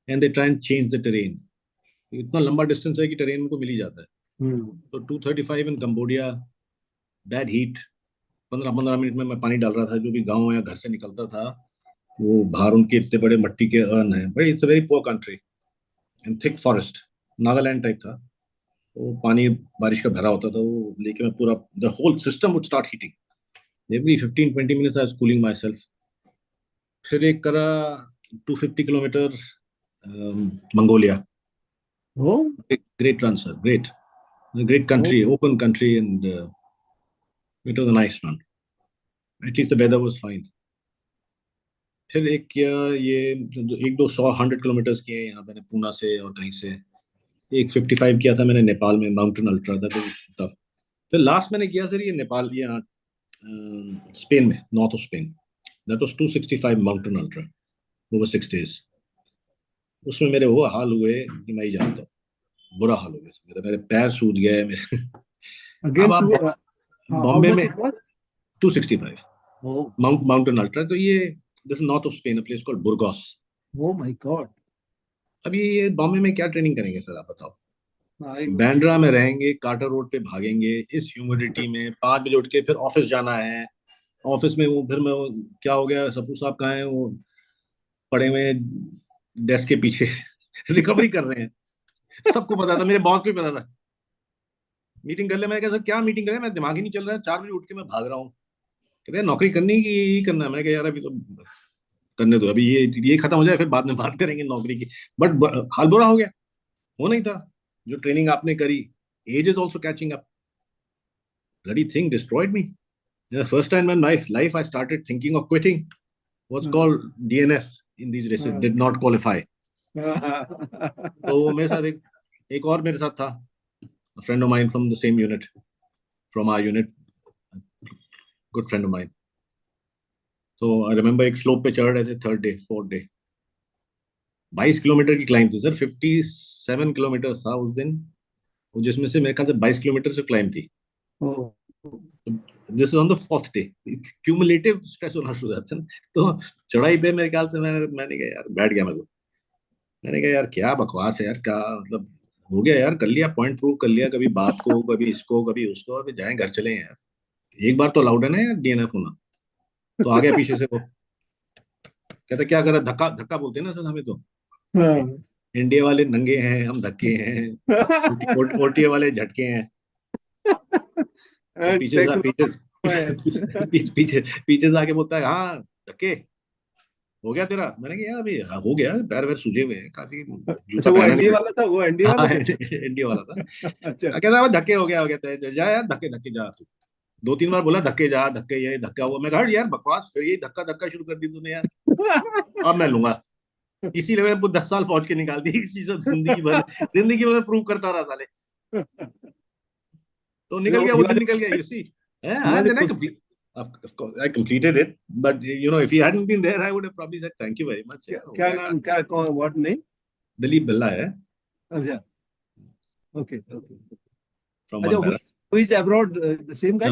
And they try and change the terrain. इतना लंबा distance है कि terrain उनको मिल ही जाता है. तो 235 in Cambodia, bad heat. 15 minute में मैं पानी डाल रहा था. जो भी गाँव या घर से निकलता था, वो बाहर उनके इतने बड़े मट्टी के अर्न है. But it's a very poor country and thick forest, Nagaland type था. वो पानी बारिश का भरा होता था, वो लेके मैं पूरा the whole system would start heating. Every 15-20 minutes I was cooling myself. फिर एक करा 250 kilometre Mongolia. Great run sir, great country, open country, and it was a nice run. At least the weather was fine. फिर एक किया ये 100 kilometres किए यहाँ मैंने पूना से और कहीं से. एक 55 किया था मैंने नेपाल में, mountain ultra, that was tough. फिर लास्ट मैंने किया सर ये नेपाल, ये स्पेन में, north of Spain. That was 265 mountain ultra over 6 days. उसमें मेरे वो हाल हुए कि मैं ही जानता हूँ. बुरा हाल हो गया मेरे पैर सूज गए मेरे. अब आप बॉम्बे में 265 माउंटेन अल्ट्रा. तो ये this north of Spain, a place called Burgos. Oh my god. अब ये बॉम्बे में क्या ट्रेनिंग करेंगे सर, आप बताओ. बैंड्रा में रहेंगे, कार्टर रोड पे भागेंगे इस ह्यूमिडिटी में. 5 बजे उठ के फिर ऑफिस जाना है. ऑफिस में वो फिर मैं क्या हो गया, सप्रू साहब कहाँ हैं, वो पड़े हुए डेस्क के पीछे रिकवरी कर रहे हैं. सबको पता था, मेरे बॉस को भी पता था. मीटिंग कर ले, मैं कैसा क्या मीटिंग करें, मैं दिमाग ही नहीं चल रहा है. 4 बजे उठ के मैं भाग रहा हूँ. कह रहे नौकरी करनी की यही करना है. मैं कह यार अभी तो करने दो, अभी ये खत्म हो जाए, फिर बाद में बात करेंगे नौकरी की. बट हाल बुरा हो गया. वो नहीं था जो ट्रेनिंग आपने करी. Age is also catching up. Bloody thing destroyed me. First time in my life I started thinking of quitting. What's called DNF in these races did not qualify. तो मेरे साथ एक और मेरे साथ था, a friend of mine from the same unit, from our unit, good friend of mine. So I remember एक slope पे चढ़ रहे थे, 3rd day 4th day. 22 kilometre की क्लाइंब थी सर, 57 किलोमीटर था उस दिन, जिसमें से मेरे ख्याल से 22 किलोमीटर से क्लाइंब थी। Oh, this on the fourth day, cumulative stress होना शुरू हो जाता है ना। तो चढ़ाई पे मेरे ख्याल से मैंने कहा यार, बैठ गया मैं तो। मैंने कहा यार क्या बकवास है यार, क्या मतलब, हो गया यार, कर लिया, पॉइंट प्रूव कर लिया, कभी बाप को, कभी इसको, कभी उसको, अभी जाएं घर चले यार, एक बार तो अलाउड है ना यार डीएनएफ होना। तो आ गया पीछे से वो, कहता क्या कर रहा, धक्का धक्का बोलते हैं ना सर हमें तो, हाँ। इंडिया वाले नंगे हैं, हम धक्के हैं, ओटीए वाले झटके हैं। तो पीछे से पीछे से आके बोलता है हाँ धक्के, हो गया तेरा। मैंने कहा यार अभी हाँ, हो गया, पैर वैर सूजे हुए हैं काफी, जूता अच्छा, वो पहना एनडीए नहीं। वाला था, वो एनडीए हाँ वाले थे। इंडिया वाला था। अच्छा। कहता है धक्के, हो गया तेरे, जा यार धक्के धक्के जा तू। 2-3 बार बोला धक्के जा, धक्के ये धक्का हुआ, मैं कहा यार बकवास, फिर ये धक्का धक्का शुरू कर दी तूने यार, अब मैं लूंगा। इसीलिए मैंने 10 साल फौज के निकाल दी, इसी सब जिंदगी भर प्रूव करता रहा साले। तो निकल गया, वो दिन निकल गया, यू सी। हाँ, then of course I completed it, but if he hadn't been there I would have probably said thank you very much यार, हो क्या गया नाम, काम। क्या कौन, व्हाट नेम? दिलीप बिल्ला है, अच्छा, ओके ओके। from अच्छा, one para। who is abroad, the same guy?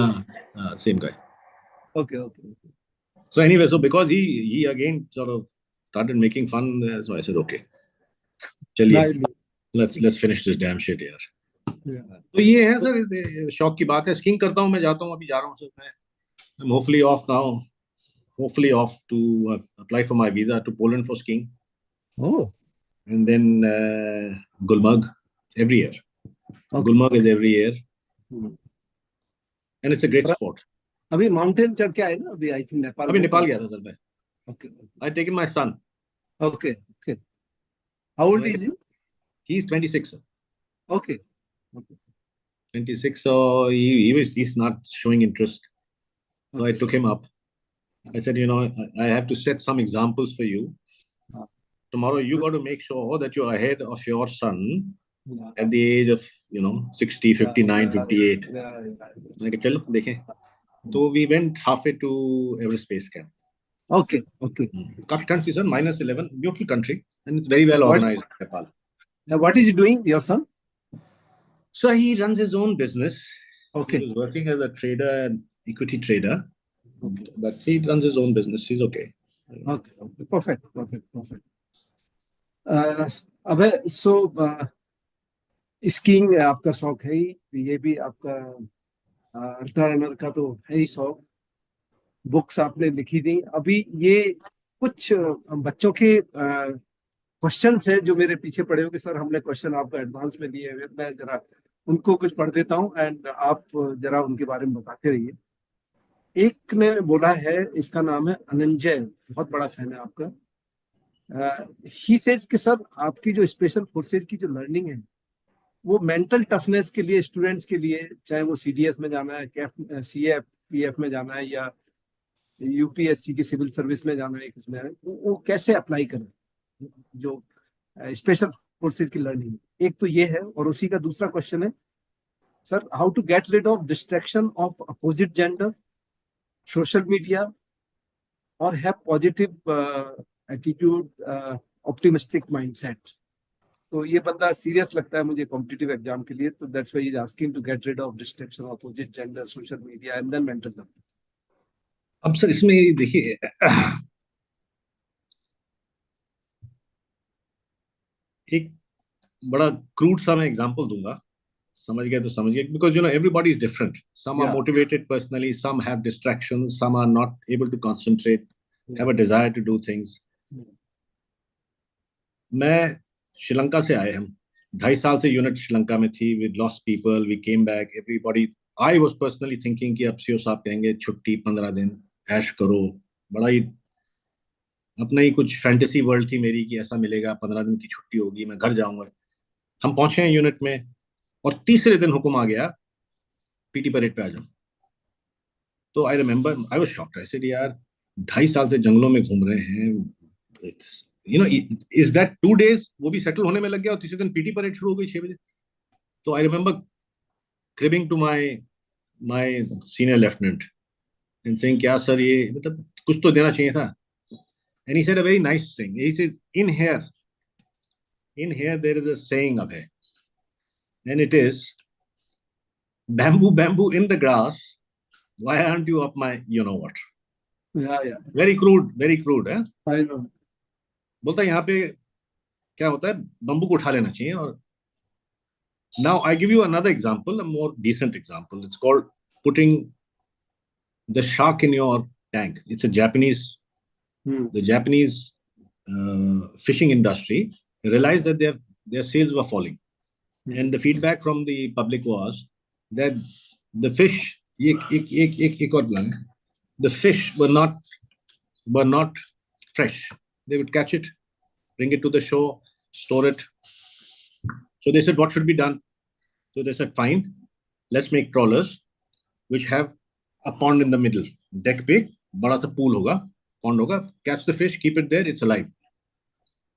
Same guy। Okay, okay, okay. So anyway, so because he again sort of started making fun, so I said okay, चलिए, Nice. let's finish this damn shit यार। Yeah. तो ये है So, sir, शौक की बात है, skiing करता हूँ मैं, जाता हूँ, अभी जा रहा हूँ सर मैं, I'm hopefully off now, hopefully off to apply for my visa to Poland for skiing, oh, and then Gulmarg every year. okay, Gulmarg is okay. every year, Hmm. and it's a great पर sport. अभी mountain चढ़ के आए ना, अभी I think Nepal अभी वो नेपाल पार। गया था सर मैं, okay I taken my son, okay okay. How so old is he? he's 26 sir. Okay okay 26, so he's not showing interest, so I okay. took him up. I said, I have to set some examples for you. Tomorrow you got to make sure that you're ahead of your son at the age of 60, 59, 58. मैंने कहा चलो देखें। तो we went halfway to Everest Base Camp. Okay okay. काफी ठंड थी sir, -11, beautiful country, and it's very well What organized, Nepal. what is he doing, your son? So he runs his own business. He Okay was working as a trader, and equity trader, okay but he runs his own business. He's okay. okay okay, perfect perfect perfect. अबे सो skiing आपका शौक है ही, ये भी आपका ultra runner का तो है ही शौक। बुक्स आपने लिखी थी अभी, ये कुछ बच्चों के क्वेश्चंस है जो मेरे पीछे पड़े हो कि सर हमने क्वेश्चन आपको एडवांस में दिए हुए, मैं जरा उनको कुछ पढ़ देता हूँ एंड आप जरा उनके बारे में बताते रहिए। एक ने बोला है, इसका नाम है अनंजय, बहुत बड़ा फैन है आपका। ही सेज कि सर आपकी जो स्पेशल फोर्सेज की जो लर्निंग है वो मेंटल टफनेस के लिए, स्टूडेंट्स के लिए, चाहे वो सीडीएस में जाना है, कैफ सीएफ पीएफ में जाना है, या यूपीएससी की सिविल सर्विस में जाना है, किसमें है, वो कैसे अप्लाई करें जो स्पेशल फोर्सेज की लर्निंग। एक तो ये है, और उसी का दूसरा क्वेश्चन है, sir how to get rid of distraction of opposite gender, social media, और have positive attitude, optimistic mindset. तो ये बंदा सीरियस लगता है मुझे कॉम्पिटिटिव एग्जाम के लिए, तो that's why he is asking to get rid of distraction of opposite gender, social media and then mental health. अब सर इसमें देखिए, एक बड़ा क्रूड सा मैं एग्जांपल दूंगा, समझ गए तो समझ गए, because everybody is different, some are yeah motivated personally, some have distractions, some are not able to concentrate, have a desire to do things. मैं श्रीलंका से आए हम, 2.5 साल से यूनिट श्रीलंका में थी, we lost people, we came back, everybody, I was personally thinking कि अब सीओ साहब कहेंगे छुट्टी 15 दिन, ऐश करो, बड़ा ही अपना ही कुछ फैंटेसी वर्ल्ड थी मेरी कि ऐसा मिलेगा, 15 दिन की छुट्टी होगी, मैं घर जाऊंगा। हम पहुंचे हैं यूनिट में, और तीसरे दिन हुक्म आ गया पीटी परेड पे आ जाओ। तो I remember I was shocked, I said यार 2.5 साल से जंगलों में घूम रहे हैं, इज दैट 2 days, वो भी सेटल होने में लग गया, और तीसरे दिन पीटी परेड शुरू हो गई 6 बजे। तो I remember cribbing to my senior lieutenant and saying क्या सर, ये मतलब कुछ तो देना चाहिए था। And he said a very nice thing, he said in here in here there is a saying, Abhay, and it is, bamboo, bamboo in the grass. Why aren't you up my, you know what? Yeah. Very crude, eh? I know. बोलता है यहाँ पे क्या होता है, bamboo को उठा लेना चाहिए. और now I give you another example, a more decent example. It's called putting the shark in your tank. It's a Japanese, the Japanese fishing industry realized that their sales were falling, and the feedback from the public was that the fish, the fish were not fresh. They would catch it, bring it to the shore, store it. So they said, what should be done? So they said, fine, let's make trawlers which have a pond in the middle. Deck pe bada sa pool hoga, pond hoga. Catch the fish, keep it there, it's alive.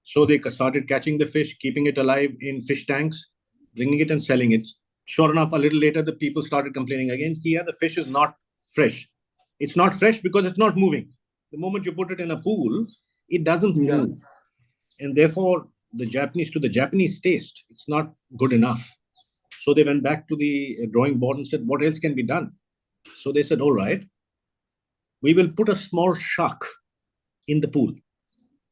So they started catching the fish, keeping it alive in fish tanks, bringing it and selling it. Sure enough, a little later, the people started complaining again. Yeah, the fish is not fresh. It's not fresh because it's not moving. The moment you put it in a pool, it doesn't move. And therefore, to the Japanese taste, it's not good enough. So they went back to the drawing board and said, what else can be done? So they said, all right, we will put a small shark in the pool.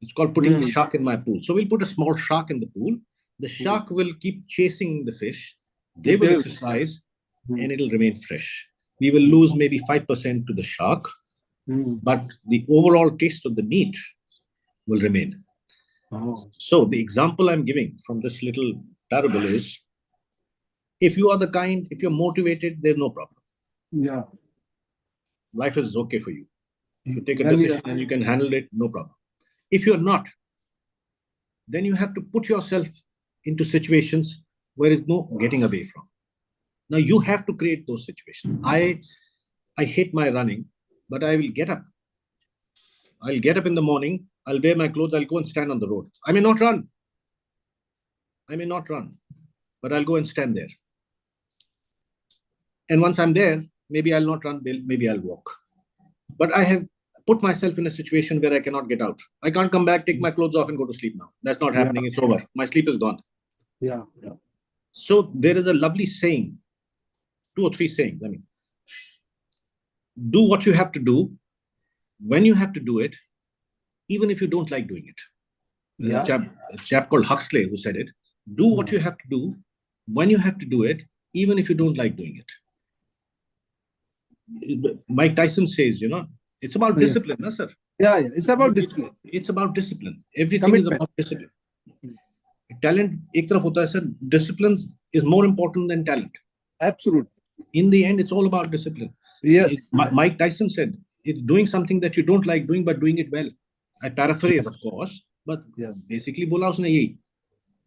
It's called putting the shark in my pool. So we'll put a small shark in the pool. The shark will keep chasing the fish. They will exercise and it'll remain fresh. We will lose maybe 5% to the shark, but the overall taste of the meat will remain. So the example I'm giving from this little parable is, if you are the kind, if you're motivated, there's no problem. Yeah. Life is okay for you. If you take a decision and you can handle it, no problem. If you're not, then you have to put yourself into situations where there's no getting away from. Now you have to create those situations. I hate my running, but I will get up. I'll get up in the morning, I'll wear my clothes, I'll go and stand on the road. I may not run, but I'll go and stand there. And once I'm there, maybe I'll not run, maybe I'll walk. But I have put myself in a situation where I cannot get out. I can't come back, take my clothes off and go to sleep now. That's not happening. It's over. My sleep is gone. Yeah. So there is a lovely saying, 2 or 3 sayings. I mean, do what you have to do when you have to do it, even if you don't like doing it. Yeah. A chap called Huxley who said it. Do what you have to do when you have to do it, even if you don't like doing it. Mike Tyson says, it's about discipline, no, sir? Yeah. It's about discipline. It's about discipline. Everything is about discipline. Talent, ek taraf hota hai, sir. Discipline is more important than talent. Absolutely. In the end, it's all about discipline. Yes. Mike Tyson said, it's doing something that you don't like doing, but doing it well. I paraphrase, of course, but basically, bola usne yehi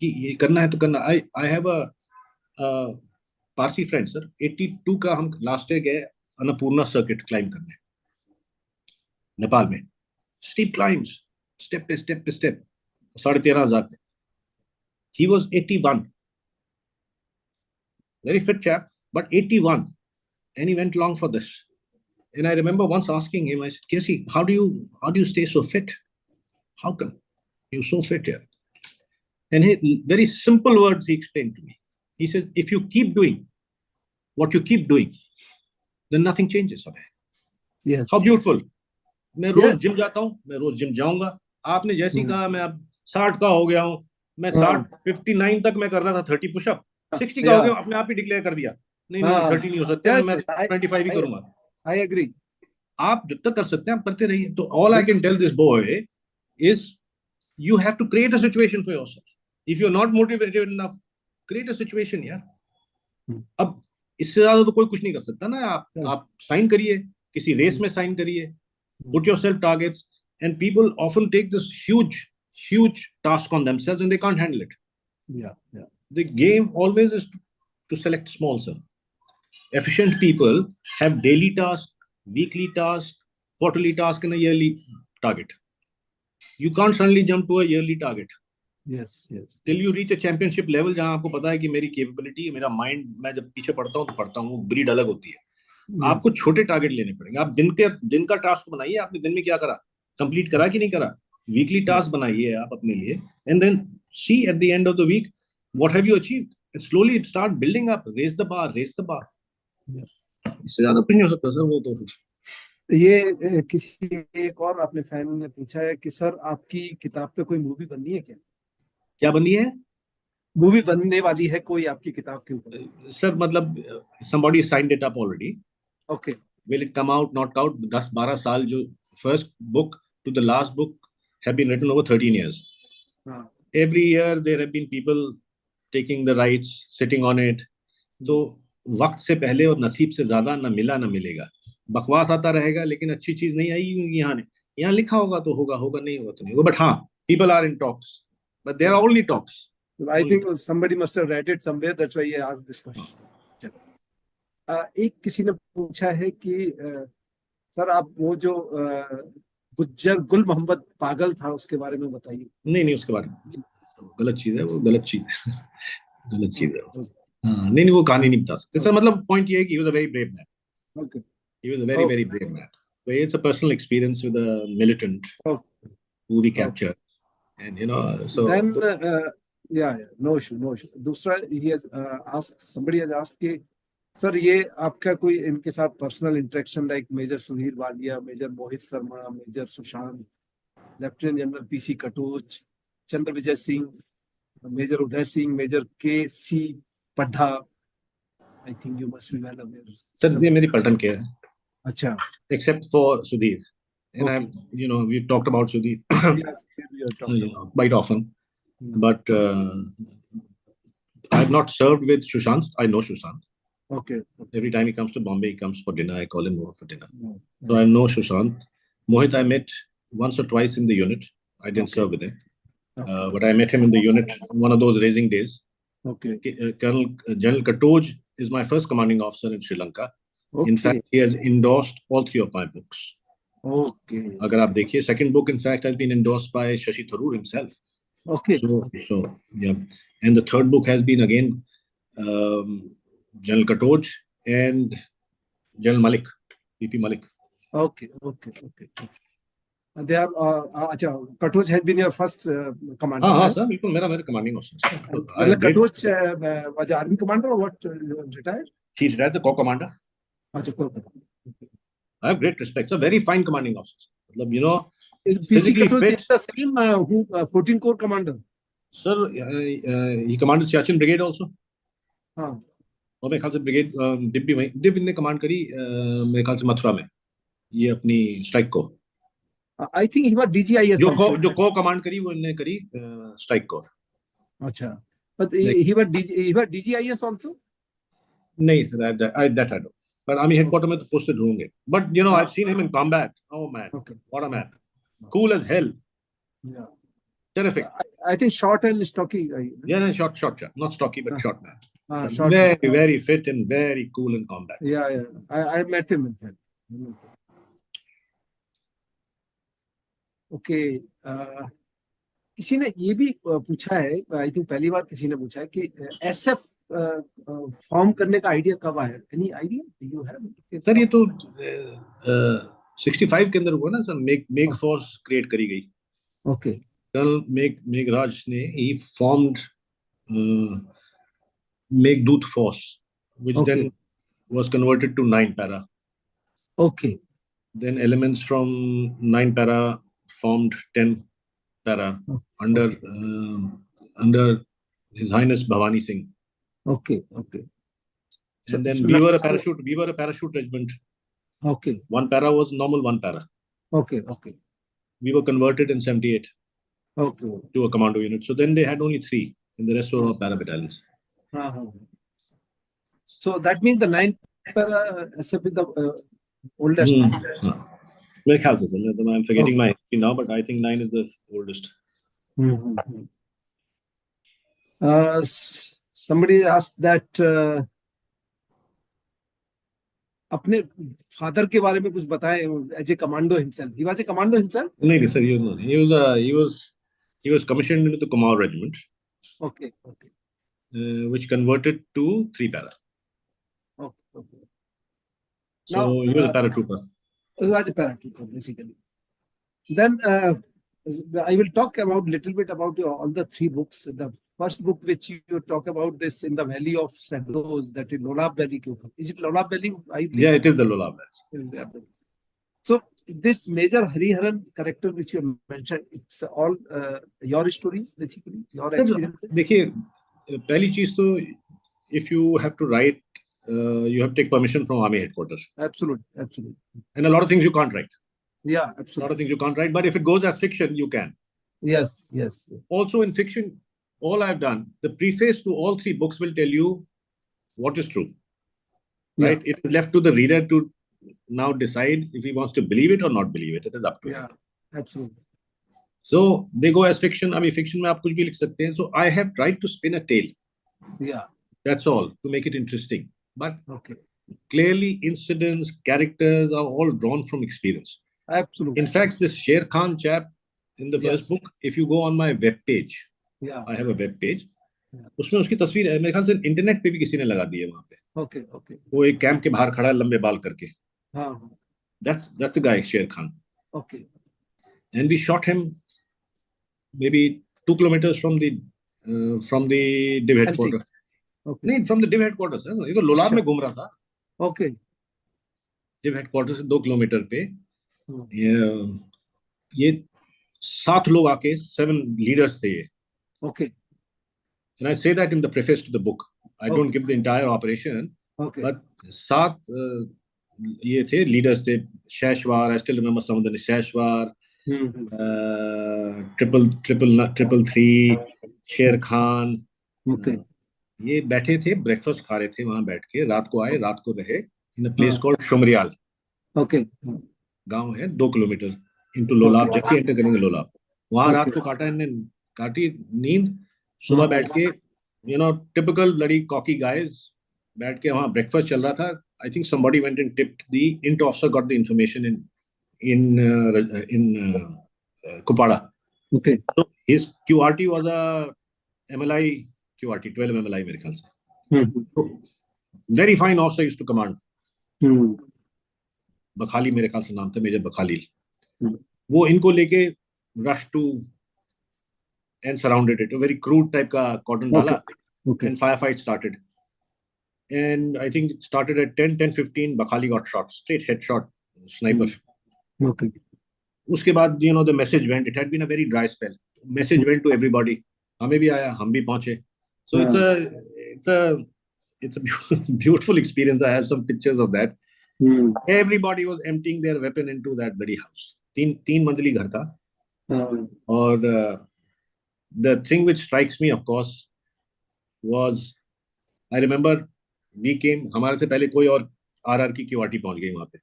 कि ये करना है तो करना. I have a Parsi friend, sir. 82 का हम last day गए Annapurna circuit climb करने नेपाल में. स्टीप क्लाइम्स, स्टेप पे स्टेप 13,500 पे. He was 81, very fit chap, but 81, and he went along for this. And I remember once asking him, I said, Casey, how do you stay so fit? How come you're so fit here? And very simple words he explained to me. He said, if you keep doing what you keep doing, then nothing changes. Yes. How beautiful. मैं रोज gym जाता हूँ, मैं रोज gym जाऊंगा. आपने जैसी कहा मैं अब 60 का हो गया हूँ. मैं 59 तक मैं कर रहा था 30 पुशअप. 60 का हो गया, अपने आप ही डिक्लेयर कर दिया नहीं 30 नहीं हो सकते, मैं 25 ही करूंगा. I agree. आप जब तक कर सकते हैं आप करते रहिए. तो all I can tell this boy is you have to create a situation for yourself. If you're not motivated enough, create a situation यार. अब इससे ज्यादा तो कोई कुछ नहीं कर सकता ना. आप साइन करिए, किसी रेस में साइन करिए. Put yourself targets, and people often take this huge task on themselves and they can't handle it. Yeah. The game always is to select small, sir. Efficient people have daily tasks, weekly tasks, quarterly tasks, and a yearly target. You can't suddenly jump to a yearly target. Yes. Till you reach a championship level, जहाँ आपको पता है कि मेरी capability, मेरा mind, मैं जब पीछे पढ़ता हूँ तो पढ़ता हूँ, वो breed अलग होती है. आपको छोटे टारगेट लेने पड़ेंगे. आप दिन का टास्क बनाइए. आपने दिन में क्या करा, कंप्लीट करा कि नहीं करा. वीकली टास्क बनाइए आप अपने लिए, and then see at the end of the week, what have you achieved? And slowly it start building up. Raise the bar, raise the bar. इससे ज्यादा कुछ नहीं हो सकता सर वो तो. ये किसी एक और आपने फैन ने पूछा है कि सर आपकी किताब पे कोई मूवी बननी है क्या? क्या बनी है? मूवी बनने वाली है कोई आपकी किताब के ऊपर? सर मतलब somebody signed it up already. Okay. Will it come out, not out? 10-12 साल जो first book to the last book have been written over 13 years. Every year there have been people taking the rights, sitting on it. तो वक्त से पहले और नसीब से ज्यादा ना मिला ना मिलेगा. बकवास आता रहेगा लेकिन अच्छी चीज नहीं आएगी. यहाँ लिखा होगा तो होगा, होगा नहीं होगा तो नहीं होगा. But हाँ, people are in talks, but they are only talks. I think somebody must have read it somewhere. That's why he asked this question. एक किसी ने पूछा है कि सर आप वो जो गुज्जर गुल मोहम्मद पागल था उसके बारे में बताइए. नहीं उसके बारे में गलत चीज है वो. गलत चीज है. हाँ, नहीं वो कहानी नहीं बता सकते सर. मतलब पॉइंट ये है कि he was a very brave man. Okay. He was a very very brave man. So it's a personal experience with a militant who we captured, and you know so. Then yeah, no issue. दूसरा he has asked, somebody has asked कि sir ये आपका कोई इनके साथ personal interaction like major Sudhir Walia, major Mohit Sharma, major Sushant, lieutenant general PC Katoch, Chandra Vijay Singh, major Uday Singh, major K C Paddha. I think you must be well aware. Sir ये मेरी पलटन के है. अच्छा. Except for Sudhir. And I'm, we've talked about Sudhir quite often. But I've not served with Sushant. I know Sushant. Okay. Every time he comes to Bombay, he comes for dinner. I call him over for dinner. So I know Sushant. Mohit, I met once or twice in the unit. I didn't serve with him. But I met him in the unit one of those raising days. Okay. General Katoj is my first commanding officer in Sri Lanka. In fact, he has endorsed all 3 of my books. Okay. अगर आप देखिए, second book, in fact, has been endorsed by Shashi Tharoor himself. Okay. So yeah, and the third book has been again General Katoj and General Malik, VP Malik. Okay. They are. अच्छा, Katoj has been your first commander. हाँ sir, बिल्कुल मेरा commanding officer. Katoj was army commander or what? Retired? He retired the corps commander. अच्छा, corps commander. I have great respect. So very fine commanding officer. Is physically fit. The same who 14 corps commander. Sir, he commanded Siachen Brigade also. हाँ. और मेरे ख्याल से brigade दिव ने command करी मेरे ख्याल से मथुरा में ये अपनी स्ट्राइक को. I think he was DGIS. जो को कमांड करी वो इन्होंने करी स्ट्राइक को. अच्छा. But he was DGIS also. नहीं sir, that I don't. But army headquarters में तो posted होंगे. But I've seen him in combat. Oh man, what a man. Cool as hell. Yeah. Terrific. I think short and stocky. Yeah, short, not stocky, but short man. Short. Very, very fit and very cool in combat. Yeah. I met him in fact. Okay. किसी ने ये भी पूछा है, I think पहली बार किसी ने पूछा है कि एसएफ फॉर्म करने का आइडिया कब आया? Any idea you have? Sir ये तो 65 के अंदर हुआ ना सर. मेघ फोर्स क्रिएट करी गई. ओके. कर्नल मेघराज ने ही formed Meghdoot force which then was converted to 9 para. Okay. Then elements from 9 para formed 10 para under His Highness Bhavani Singh. Okay. And then we were a parachute regiment. Okay. One para was normal 1 para. Okay. We were converted in 78. Okay. To a commando unit. So then they had only 3, and the rest were all para battalions. So that means the 9 para SF is the oldest. Very ख्याल से sir. I'm forgetting my history now, but I think 9 is the oldest. Somebody asked that अपने father के बारे में कुछ बताएं. As a commando himself, he was a commando himself? नहीं sir, he was commissioned into the Commando regiment. Okay. Which converted to 3 para. Okay. So he was a paratrooper. He was a paratrooper basically. Then I will talk about little bit about all the three books. The first book which you talk about this in the Valley of Shadows, that is Lolab Valley. Is it Lolab Valley? I believe. Yeah, it is the Lolab Valley. So this Major Hariharan character which you mentioned, it's all your stories basically, your experience. देखिए, पहली चीज तो if you have to write, you have to take permission from army headquarters. Absolutely, absolutely. And a lot of things you can't write. Yeah, absolutely. A lot of things you can't write, but if it goes as fiction, you can. Yes, yes. Also in fiction, all I've done, the preface to all three books will tell you what is true. Right? Yeah. It is left to the reader to now decide if he wants to believe it or not believe it. It is up to him. Yeah, absolutely. So they go as fiction. I mean, fiction में आप कुछ भी लिख सकते हैं. So I have tried to spin a tale. Yeah. That's all, to make it interesting. But okay, clearly incidents, characters are all drawn from experience. Absolutely. In fact, this Sher Khan chap in the first book, if you go on my web page, I have a web page. उसमें उसकी तस्वीर है, मेरे ख्याल से internet पे भी किसी ने लगा दी है वहां पे. Okay, okay. वो एक कैंप के बाहर खड़ा है लंबे बाल करके. हाँ. That's the guy, Sher Khan. Okay. And we shot him maybe 2 kilometers from the div headquarters. Okay. नहीं, from the div headquarters. ये तो लोलाब में घूम रहा था. Okay. div headquarters से 2 किलोमीटर पे ये 7 लोग आके 7 leaders थे ये. Okay. And I say that in the preface to the book. I don't give the entire operation. Okay. But 7 ये थे leaders थे. Shashwar, I still remember some of them. Shashwar, triple three, Sher Khan. Okay. ये बैठे थे, breakfast खा रहे थे वहां बैठ के. रात को आए, रात को रहे in a place called Shumrial. Okay. गांव है 2 किलोमीटर into लोलाब. जैसे एंटर करेंगे लोलाब, वहां रात को काटी नींद. सुबह बैठ के typical bloody cocky guys बैठ के वहां ब्रेकफास्ट चल रहा था. I think somebody went and tipped, the int officer got the information in Kupada. Okay. So his QRT was a MLI QRT, 12 MLI मेरे ख्याल से. So, very fine officer used to command. बखाली मेरे ख्याल से नाम था, मेजर बखाली. वो इनको लेके rush to and surrounded it. A very crude type का cordon डाला. Okay. And firefight started. And I think it started at 10:15. Bakhali got shot, straight headshot, sniper. Okay. उसके बाद the message went. It had been a very dry spell. Message went to everybody. हमें भी आया, हम भी पहुंचे. So it's a beautiful experience. I have some pictures of that. Everybody was emptying their weapon into that bloody house. तीन मंजिली घर था. और the thing which strikes me, of course, was I remember we came. हमारे से पहले कोई और RR की QRT पहुंच गई वहां पे.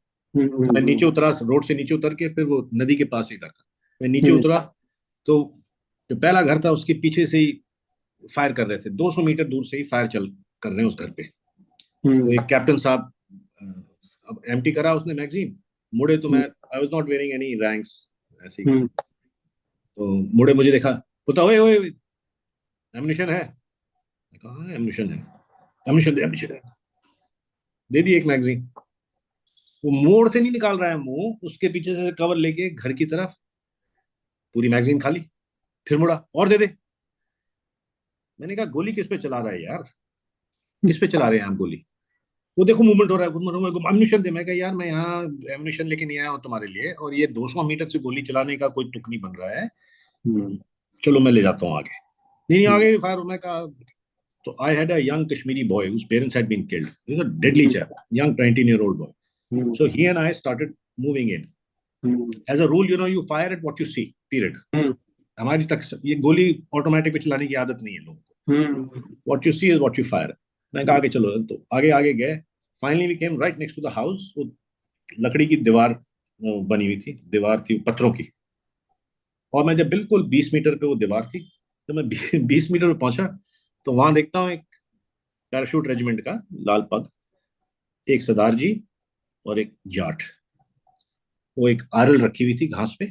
मैं नीचे उतरा, रोड से नीचे उतर के, फिर वो नदी के पास ही घर था. मैं नीचे उतरा तो जो पहला घर था उसके पीछे से ही फायर कर रहे थे. 200 मीटर दूर से ही फायर कर रहे हैं उस घर पे. तो एक कैप्टन साहब अब एम्प्टी करा उसने मैगजीन. मुड़े तो मैं I was not wearing any ranks ऐसे ही. तो मुड़े मुझे देखा, बोलता ओए एम्युनिशन है. मैं कहा एम्युनिशन है. एम्युनिशन है. दे दी एक मैगजीन. वो मोड़ से नहीं निकाल रहा है मुंह, उसके पीछे से कवर लेके घर की तरफ, पूरी मैगजीन खाली. फिर मुड़ा, और दे दे. मैंने कहा गोली किस पे चला रहा है यार, किस पे चला रहे हैं आप गोली? वो देखो मूवमेंट हो रहा है, एम्युनिशन दे. मैं कहा यार मैं यहाँ एम्युनिशन लेके नहीं आया हूँ तुम्हारे लिए, और ये 200 मीटर से गोली चलाने का कोई तुक नहीं बन रहा है. चलो मैं ले जाता हूँ आगे. नहीं आगे फायर. मैं कहा तो I had a young Kashmiri boy whose parents had been killed. He was a deadly chap, young 19-year-old boy. So he and I started moving in. As a rule, you fire at what you see. Period. हमारी तक ये गोली automatic पे चलाने की आदत नहीं है लोगों को. What you see is what you fire. मैं कहा आगे चलो. तो आगे गए. Finally we came right next to the house. वो लकड़ी की दीवार बनी हुई थी. दीवार थी पत्थरों की. और मैं जब बिल्कुल 20 मीटर पे वो दीवार थी, तो मैं 20 मीटर पे पहुंचा तो वहां देखता हूँ एक पैराशूट रेजिमेंट का लाल पग, एक सरदार जी और एक जाट. वो एक आरएल रखी हुई थी घास पे.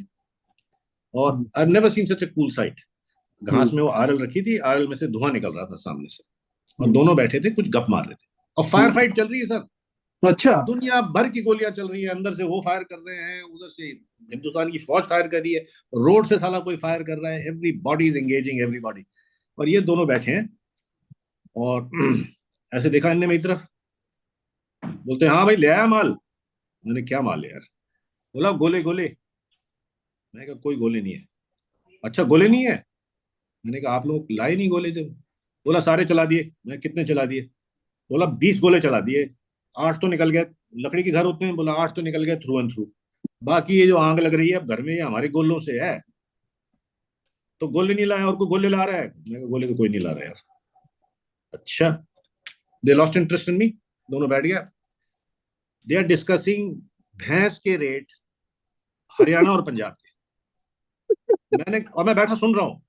और I never seen such a cool site. घास में वो आरएल रखी थी, आरएल में से धुआं निकल रहा था सामने से, और दोनों बैठे थे, कुछ गप मार रहे थे. और फायर फाइट चल रही है सर. अच्छा. दुनिया भर की गोलियां चल रही है. अंदर से वो फायर कर रहे हैं, उधर से हिंदुस्तान की फौज फायर कर रही है, रोड से साला कोई फायर कर रहा है, एवरीबॉडी इज एंगेजिंग एवरीबॉडी। और ये दोनों बैठे हैं और ऐसे देखा इनने मेरी तरफ, बोलते हैं हाँ भाई ले आया माल। मैंने क्या माल है यार? बोला गोले गोले। मैंने कहा कोई गोले नहीं है। अच्छा गोले नहीं है? मैंने कहा आप लोग लाए नहीं गोले जब? बोला सारे चला दिए। मैं कितने चला दिए? बोला 20 गोले चला दिए, 8 तो निकल गए। लकड़ी के घर होते हैं, बोला 8 तो निकल गए थ्रू एंड थ्रू, बाकी ये जो आग लग रही है अब घर में ये हमारे गोलों से है। तो गोले नहीं लाए और कोई गोले ला रहा है? मैं कहा गोले तो कोई नहीं ला रहा यार। अच्छा, दे लॉस्ट इंटरेस्ट इन मी। दोनों बैठ गया, दे आर डिस्कसिंग भैंस के रेट हरियाणा और पंजाब के। मैं बैठा सुन रहा हूँ,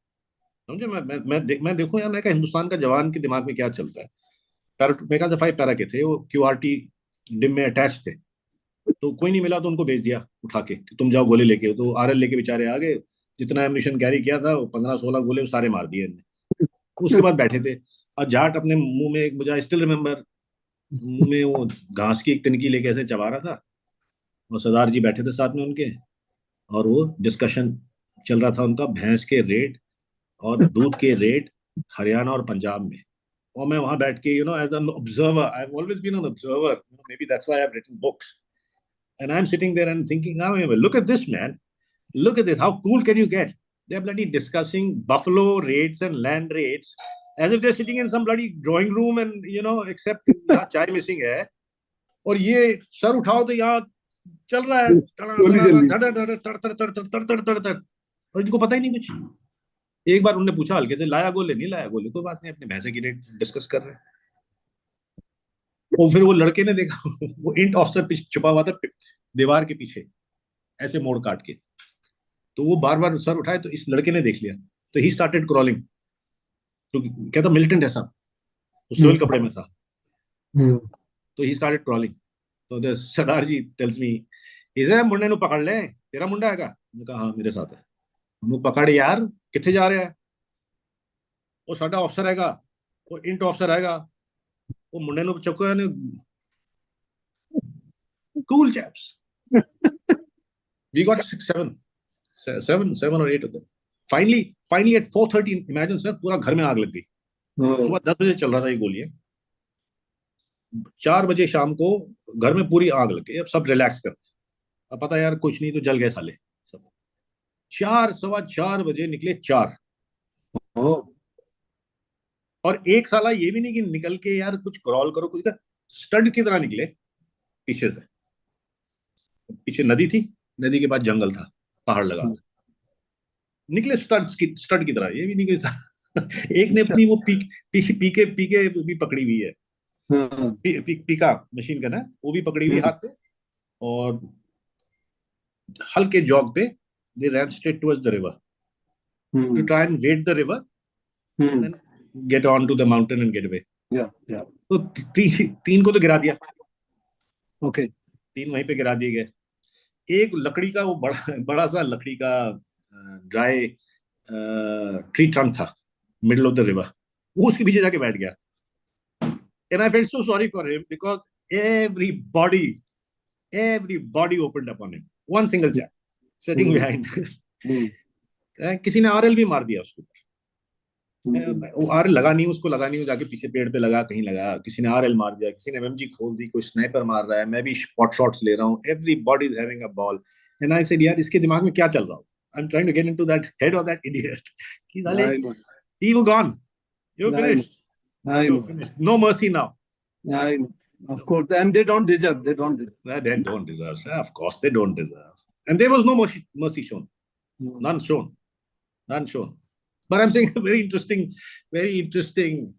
समझे? मैं देखूं यार, मैं क्या हिंदुस्तान का जवान के दिमाग में क्या चलता है। मेरे ख्याल से 5 पैरा के थे वो, QRT डिम में अटैच थे। तो कोई नहीं मिला तो उनको भेज दिया उठा के कि तुम जाओ गोले लेके। तो RL लेके बेचारे आ गए, जितना एम्यूनिशन कैरी किया था वो 15-16 गोले वो सारे मार दिए इनने। उसके बाद बैठे थे और जाट अपने मुंह में, एक मुझे आई स्टिल रिमेम्बर, मुंह में वो घास की एक तिनकी लेके ऐसे चबा रहा था। और सरदार जी बैठे थे साथ में उनके, और वो डिस्कशन चल रहा था उनका भैंस के रेट और दूध के रेट हरियाणा और पंजाब में। और मैं वहां बैठ के as an observer, I have always been an observer, maybe that's why I have written books, and I'm sitting there and thinking, oh, look at this, man. Look at this. How cool can you get? They're bloody discussing buffalo rates and land rates as if they're sitting in some bloody drawing room and, except यहाँ चाय missing है। और ये sir उठाओ तो यहाँ चल रहा है गोली चल रही। और इनको पता ही नहीं कुछ। एक बार उन्होंने पूछा हल्के से, लाया गोले? नहीं लाया गोले, कोई बात नहीं, अपने भैंसे की रेट डिस्कस कर रहे हैं। और फिर वो लड़के ने देखा वो इंट ऑफिसर छुपा हुआ था दीवार के पीछे, ऐसे मोड़ काट के। तो वो बार बार सर उठाए तो इस लड़के ने देख लिया, तो ही स्टार्टेड क्रॉलिंग। तो कहता मिलिटेंट है साहब, तो सिविल कपड़े में था। हम्म। तो ही स्टार्टेड क्रॉलिंग। तो the Sardar ji tells me, इसे मुंडे नु पकड़ ले, तेरा मुंडा है क्या? मैंने कहा हाँ मेरे साथ है। उन्होंने पकड़ यार, कितने जा रहे हैं? वो साडा ऑफिसर हैगा, वो इंट ऑफिसर हैगा, वो मुंडे नु चुका ने। Cool chaps. We got 7 or 8 of them. Finally at 4:30, imagine sir, पूरा घर में आग लग गई। सुबह 10 बजे चल रहा था ये गोलियां, 4 बजे शाम को घर में पूरी आग लग गई। अब सब रिलैक्स कर, अब पता यार कुछ नहीं तो जल गए साले सब। 4, 4:15 बजे निकले 4। और एक साला ये भी नहीं कि निकल के यार कुछ क्रॉल करो, कुछ स्टड की तरह निकले पीछे से। पीछे नदी थी, नदी के बाद जंगल था, पहाड़ लगा, निकले स्टड की तरह। ये भी नहीं कि एक ने अपनी वो पीके भी पकड़ी हुई है, पीका मशीन गन है, वो भी पकड़ी हुई हाथ पे। और हल्के जॉग पे they ran straight towards the river to try and wade the river and get on to the mountain and get away. तो 3 को तो गिरा दिया। ओके। 3 वहीं पे गिरा दिए गए। एक लकड़ी का वो बड़ा सा लकड़ी का ड्राई ट्री ट्रंक था मिडल ऑफ द रिवर, वो उसके पीछे जाके बैठ गया। And I felt so sorry for him because everybody opened up on him. One single chap sitting behind. किसी ने RL भी मार दिया उसको। RL लगा नहीं, उसको लगा नहीं, जाके पीछे पेड़ पे लगा, कहीं लगा। किसी ने RL मार दिया, किसी ने MMG खोल दी, कोई स्नाइपर मार रहा है, मैं भी स्पॉट शॉट्स ले रहा हूँ। Everybody is having a ball. And I said, यार इसके दिमाग में क्या चल रहा हो? I'm trying to get into that head of that idiot. कि साले, you gone, you finished, you finished. No mercy now. Of course, and they don't deserve. They don't deserve. They don't deserve. Of course, they don't deserve. And there was no mercy shown. None shown. None shown. But I'm saying very interesting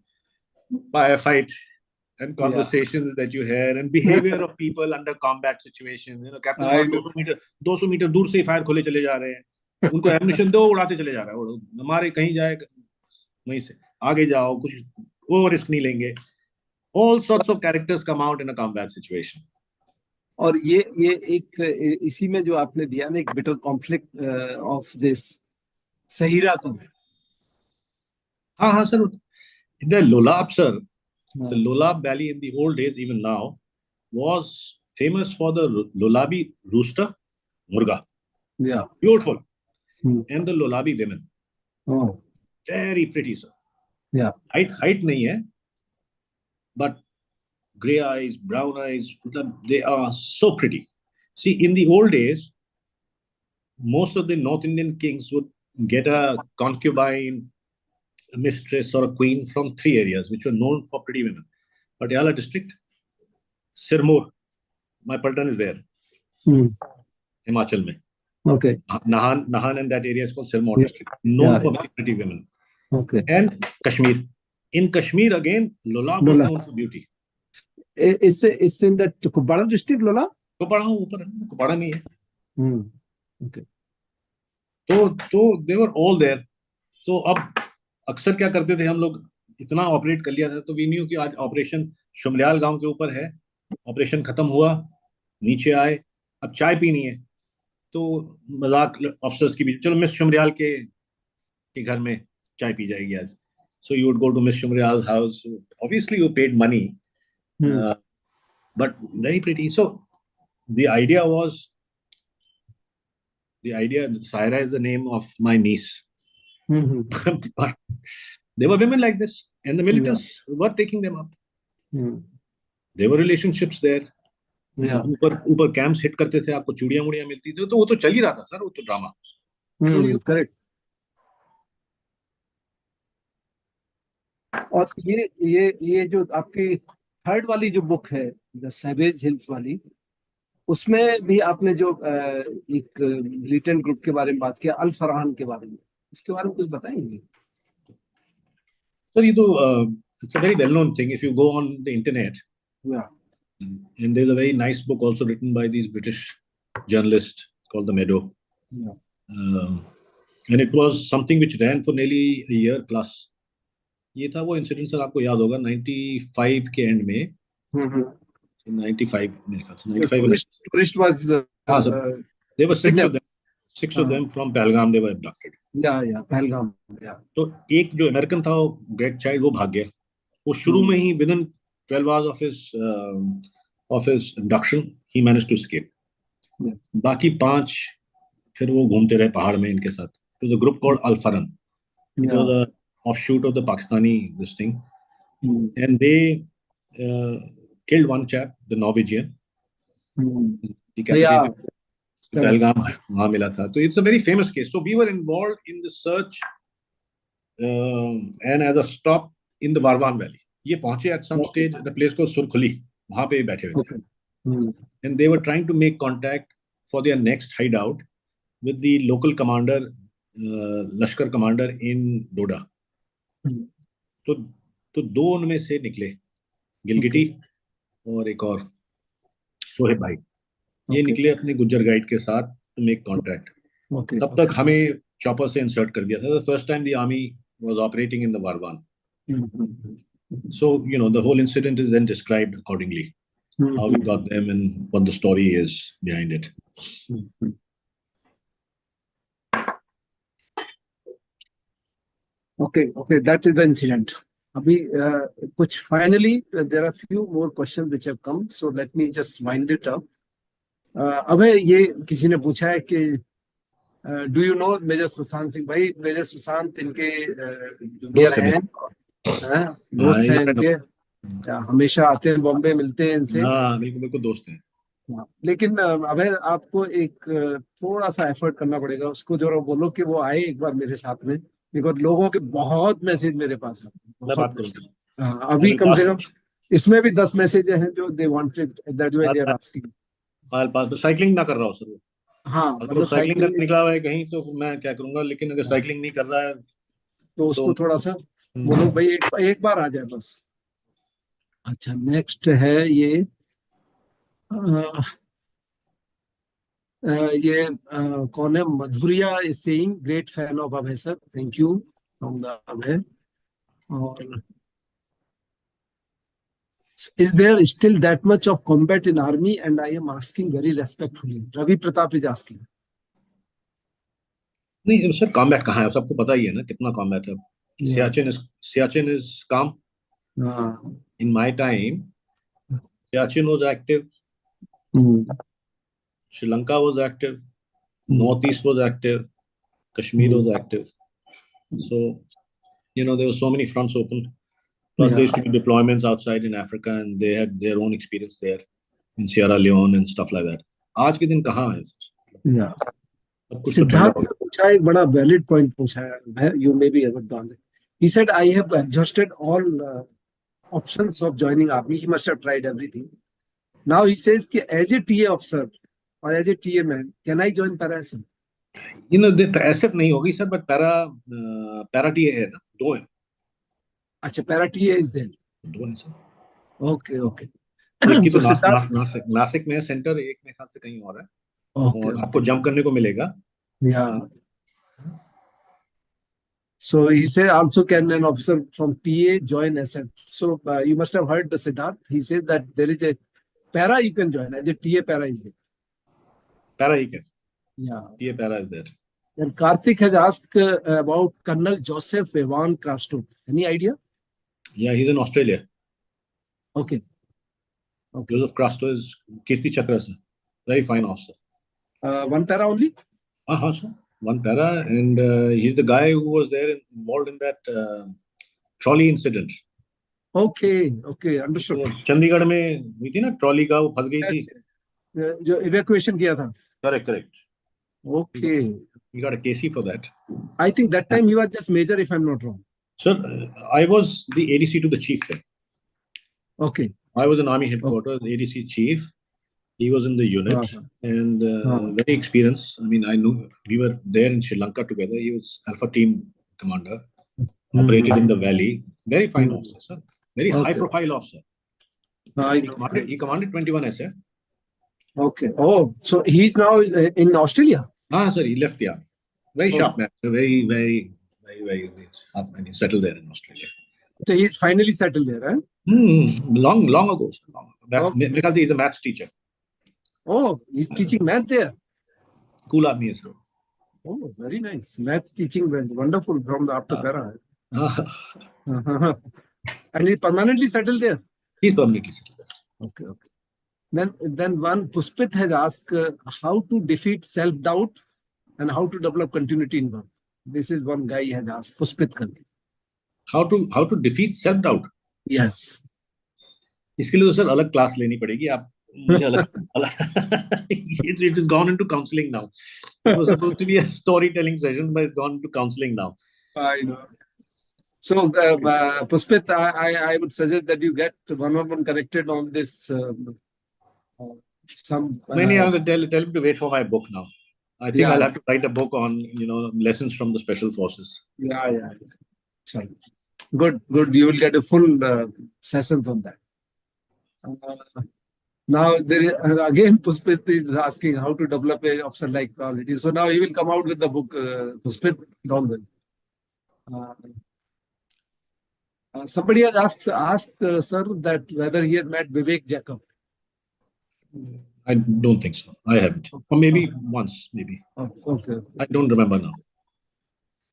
firefight and conversations that you hear and behavior of people under combat situations. Captain साहब 200 metre दूर से fire खोले चले जा रहे हैं, उनको ammunition दो, उड़ाते चले जा रहा है। हमारे कहीं जाए वहीं से आगे जाओ, कुछ वो रिस्क नहीं लेंगे। All sorts of characters come out in a combat situation. और ये एक इसी में जो आपने दिया ना, एक बिटर कॉन्फ्लिक्ट ऑफ दिस सहीरा का। हाँ sir, the Lolab sir, the Lolab Valley in the old days, even now, was famous for the Lolabi rooster, murga. Yeah. Beautiful. Hmm. And the Lolabi women. Oh. Very pretty, sir. Yeah. Height nahi hai, but gray eyes, brown eyes, they are so pretty. See, in the old days, most of the North Indian kings would get a concubine, a mistress, or a queen from three areas which were known for pretty women. Patiala district, Sirmur, my Paltan is there, Hmm. Himachal mein. Okay. Nahan and that area is called Sirmur Yeah. district, known Yeah. for very pretty women. Okay. And Kashmir. In Kashmir, again, Lolab was Lola. known for beauty. It's in that Kupara district, Lola? Kupara ऊपर है, Kupara नहीं है. Hmm. Okay. तो they were all there. So अब अक्सर क्या करते थे हम लोग, इतना ऑपरेट कर लिया था तो वी न्यू कि आज ऑपरेशन शुमलियाल गांव के ऊपर है, ऑपरेशन खत्म हुआ, नीचे आए, अब चाय पीनी है, तो मजाक ऑफिसर्स की भी, चलो मिस शुमलियाल के घर में चाय पी जाएगी आज. So you would go to Miss Shumrial's house. Obviously, you paid money, but very pretty. So the idea, Saira is the name of my niece. But there were women like this, and the militants were taking them up. There were relationships there. ऊपर camps hit करते थे, आपको चूड़ियां मुड़ियां मिलती थी, तो वो तो चल ही रहा था सर, वो तो ड्रामा. करेक्ट. और ये जो आपकी थर्ड वाली जो बुक है, द सैवेज हिल्स वाली, उसमें भी आपने जो एक मिलिटेंट ग्रुप के बारे में बात किया, अल फरहान के बारे में, इसके बारे में कुछ बताएंगे? सर ये तो it's a very well known thing. If you go on the internet, and there's a very nice book also written by these British journalists called The Meadow. And it was something which ran for nearly a year plus. ये था वो incident sir, आपको याद होगा 95 के and में, 95 मेरे ख्याल से 95 tourist was हाँ sir, there were six of them from Pahalgam, they were abducted. Pahalgam. तो एक जो अमेरिकन था, वो ग्रेग चाइल्ड, वो भाग गया. वो शुरू में ही within 12 hours of his abduction he managed to escape. बाकी 5 फिर वो घूमते रहे पहाड़ में इनके साथ. तो the group called Al Faran. It was a offshoot of the Pakistani this thing, and they killed one chap, the Norwegian. Decapitated. Pahalgam वहाँ मिला था. So it's a very famous case. So we were involved in the search and as a stop in the Varvan Valley. ये पहुंचे at some stage at a place called Surkhuli, वहाँ पे बैठे हुए थे. And they were trying to make contact for their next hideout with the local commander, Lashkar commander in Doda. तो 2 उनमें से निकले, गिलगिटी और एक और शोहेब भाई. ये निकले अपने गुज्जर गाइड के साथ to make contact. तब तक हमें चॉपर से इंसर्ट कर दिया था. The first time the army was operating in the Varvan. So the whole incident is then described accordingly, how we got them and what the story is behind it. Okay, that is the incident. अभी कुछ finally there are few more questions which have come, so let me just wind it up. अबे ये किसी ने पूछा है कि do you know major Sushant Singh भाई? मेजर सुशांत इनके जूनियर हैं, दोस्त हैं इनके, हमेशा आते हैं बॉम्बे, मिलते हैं इनसे. बिल्कुल दोस्त हैं. लेकिन अबे आपको एक थोड़ा सा एफर्ट करना पड़ेगा, उसको जरा बोलो कि वो आए एक बार मेरे साथ में, बिकॉज लोगों के बहुत मैसेज मेरे पास आते हैं. अभी कम से कम इसमें भी 10 मैसेज हैं जो they wanted, that way they are asking. Cycling ना कर रहा हो सर. हाँ, मतलब साइकिलिंग करके निकला हुआ है कहीं, तो मैं क्या करूंगा. लेकिन अगर साइकिलिंग नहीं कर रहा है तो उसको थोड़ा सा बोलो भाई एक बार आ जाए बस. अच्छा, नेक्स्ट है ये कौन है? Madhuriya is saying great fan of Abhay sir, thank you from the Abhay. और is there still that much of combat in army, and I am asking very respectfully. Ravi Pratap is asking. नहीं सर, कॉम्बैट कहाँ है? सबको पता ही है ना कितना combat है. Siachen is calm. In my time, Siachen was active. Sri Lanka was active. Northeast was active. Kashmir was active. So, there were so many fronts open. Plus, there used to be deployments outside in Africa, and they had their own experience there in Sierra Leone and stuff like that. आज के दिन कहाँ है sir? Yeah. Siddharth ने पूछा एक बड़ा valid point पूछा है. You may be able to answer. He said, I have exhausted all options of joining army. He must have tried everything. Now he says, as a TA officer or as a TA man, can I join para SF? The SF नहीं होगी sir, but para TA है ना, 2 है. अच्छा, para TA is there. 2 है sir. Okay. एक की तो नासिक में सेंटर, एक में खास से कहीं और है. और आपको जंप करने को मिलेगा. Yeah. So he said, also can an officer from TA join SF? So you must have heard the Siddharth. He said that there is a para you can join. As a TA para is there. Para you can. Yeah. TA para is there. Then Karthik has asked about Colonel Joseph Evan Crasto. Any idea? Yeah, he's in Australia. Okay. Joseph Crasto is Kirti Chakra, sir. Very fine officer. One para only? Sir. One para, and he's the guy who was there involved in that trolley incident. Okay, understood. Chandigarh में हुई थी ना, trolley का वो फंस गई थी. जो evacuation किया था. Correct. Okay. We got a KC for that. I think that time you were just major, if I'm not wrong. Sir, I was the ADC to the chief then. Okay. I was in Army headquarters, ADC chief. He was in the unit and very experienced. I mean, I knew we were there in Sri Lanka together. He was Alpha Team Commander, operated in the valley. Very fine officer, sir. Very high profile officer. He commanded 21 SF. Okay. Oh, so he's now in Australia? Sir, he left, yeah. Very sharp man. Very settled there in Australia. So he's finally settled there, right? Long ago, sir. Because he's a maths teacher. Oh, he's teaching math there. Cool army as well. Oh, very nice. Math teaching, wonderful from the after para. And he's permanently settled there? He's permanently settled there. Okay. Then one Puspit has asked how to defeat self-doubt and how to develop continuity in work. This is one guy has asked, Puspit Kali. How to defeat self-doubt? Yes. इसके लिए तो sir अलग class लेनी पड़ेगी. आप मुझे it has gone into counseling now. It was supposed to be a storytelling session, but it's gone into counseling now. I know. So, Puspit, I would suggest that you get one-on-one connected on this. Many I will tell him to wait for my book now. I think I'll have to write a book on lessons from the special forces. Yeah. Sorry. Good. You will get a full sessions on that. Now there is, again Puspit is asking how to develop a officer like quality. So now he will come out with the book. Puspit, don't worry. Somebody has asked sir that whether he has met Vivek Jacob. I don't think so. I haven't. Or maybe once, maybe. Okay. I don't remember now.